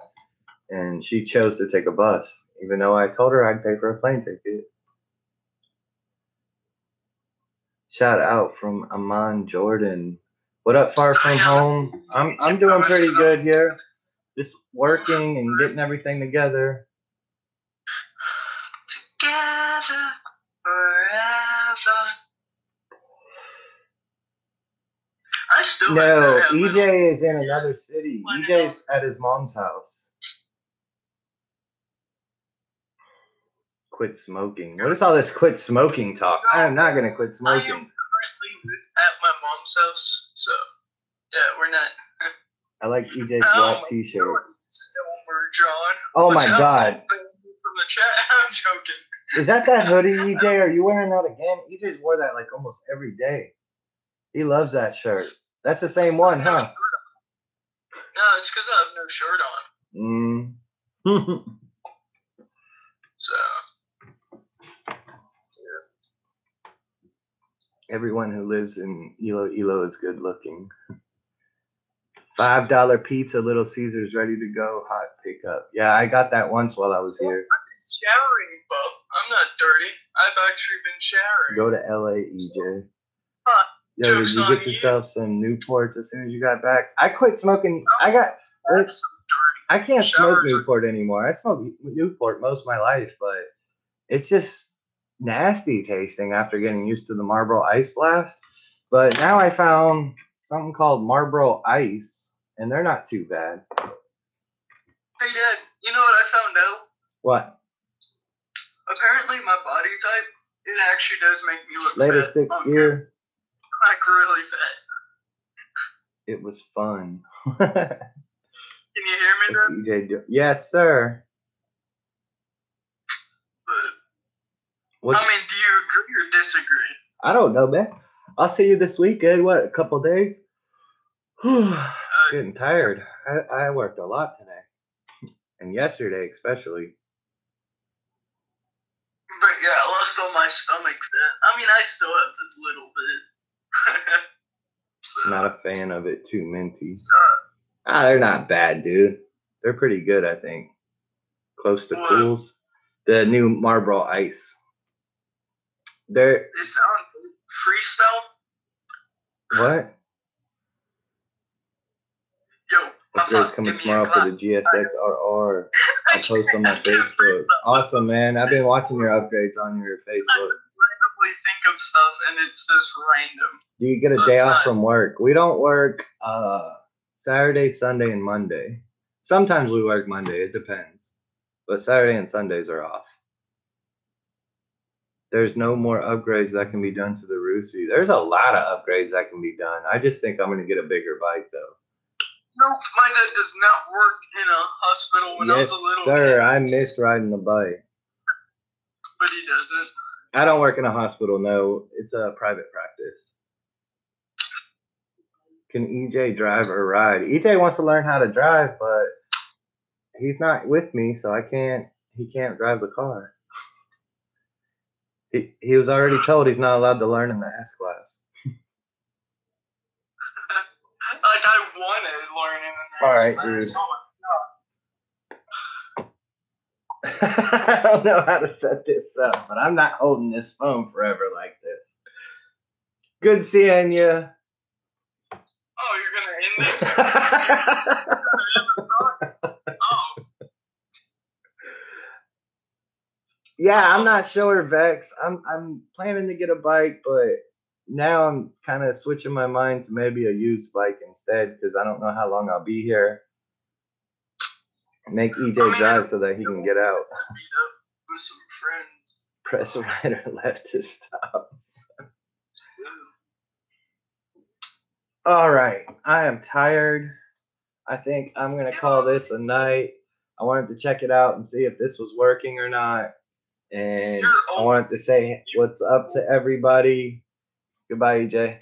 [SPEAKER 1] And she chose to take a bus, even though I told her I'd pay for a plane ticket. Shout out from Amon Jordan. What up, far from home? I'm doing pretty good here. Just working and getting everything together.
[SPEAKER 2] Together forever. I still
[SPEAKER 1] No, EJ is in another city. EJ's at his mom's house. Quit smoking. What is all this quit smoking talk? I am not going to quit smoking.
[SPEAKER 2] I am currently at my mom's house, so yeah, we're not.
[SPEAKER 1] I like EJ's black t-shirt.
[SPEAKER 2] John.
[SPEAKER 1] Oh my God.
[SPEAKER 2] From the chat, I'm joking.
[SPEAKER 1] Is that hoodie, EJ? Are you wearing that again? EJ's wore that like almost every day. He loves that shirt. That's the same one, huh?
[SPEAKER 2] No, it's because I have no shirt on. So.
[SPEAKER 1] Everyone who lives in Elo is good looking. $5 pizza, Little Caesars, ready to go. Hot pickup. Yeah, I got that once while I was here.
[SPEAKER 2] I've been showering, Bo. I'm not dirty. I've actually been showering.
[SPEAKER 1] Go to LA, EJ.
[SPEAKER 2] Huh.
[SPEAKER 1] Yo, did you get yourself some Newports as soon as you got back? I quit smoking. I can't smoke Newport anymore. I smoked Newport most of my life, but it's just nasty tasting after getting used to the Marlboro Ice Blast. But now I found something called Marlboro Ice, and they're not too bad.
[SPEAKER 2] Hey, Dad, you know what I found out?
[SPEAKER 1] What?
[SPEAKER 2] Apparently my body type, it actually does make me look
[SPEAKER 1] Later
[SPEAKER 2] fat.
[SPEAKER 1] 6th year.
[SPEAKER 2] Like really fat.
[SPEAKER 1] It was fun.
[SPEAKER 2] Can you hear me, Dad?
[SPEAKER 1] EJ yes, sir.
[SPEAKER 2] But, do you agree or disagree?
[SPEAKER 1] I don't know, man. I'll see you this weekend. What, a couple days? Getting tired. I worked a lot today. And yesterday, especially.
[SPEAKER 2] But yeah, I lost all my stomach fat. I still have a little bit. So,
[SPEAKER 1] not a fan of it. Too minty. They're not bad, dude. They're pretty good, I think. Close to Cools. The new Marlboro Ice. They
[SPEAKER 2] sound freestyle.
[SPEAKER 1] What?
[SPEAKER 2] Yo,
[SPEAKER 1] upgrades coming tomorrow for the GSX-RR. I'll post on my Facebook. Awesome, man. I've been watching your upgrades on your Facebook.
[SPEAKER 2] Randomly think of stuff and it's just random.
[SPEAKER 1] Do you get a day off from work? We don't work Saturday, Sunday, and Monday. Sometimes we work Monday. It depends. But Saturday and Sundays are off. There's no more upgrades that can be done to the Rusi. There's a lot of upgrades that can be done. I just think I'm going to get a bigger bike, though.
[SPEAKER 2] No, my dad does not work in a hospital when I was a little kid. Yes,
[SPEAKER 1] sir. I miss riding the bike.
[SPEAKER 2] But he doesn't.
[SPEAKER 1] I don't work in a hospital, no. It's a private practice. Can EJ drive or ride? EJ wants to learn how to drive, but he's not with me, so he can't drive the car. He was already told he's not allowed to learn in the S-Class.
[SPEAKER 2] Like, I wanted to learn in the S-Class.
[SPEAKER 1] All right, dude. I don't know how to set this up, but I'm not holding this phone forever like this. Good seeing you.
[SPEAKER 2] Oh, you're going to end this? Oh.
[SPEAKER 1] Yeah, I'm not sure, Vex. I'm planning to get a bike, but now I'm kind of switching my mind to maybe a used bike instead because I don't know how long I'll be here. Make EJ drive so that he can get out.
[SPEAKER 2] Meet up with some friends.
[SPEAKER 1] Press right or left to stop. All right, I am tired. I think I'm gonna call this a night. I wanted to check it out and see if this was working or not. And I wanted to say what's up to everybody. Goodbye, EJ.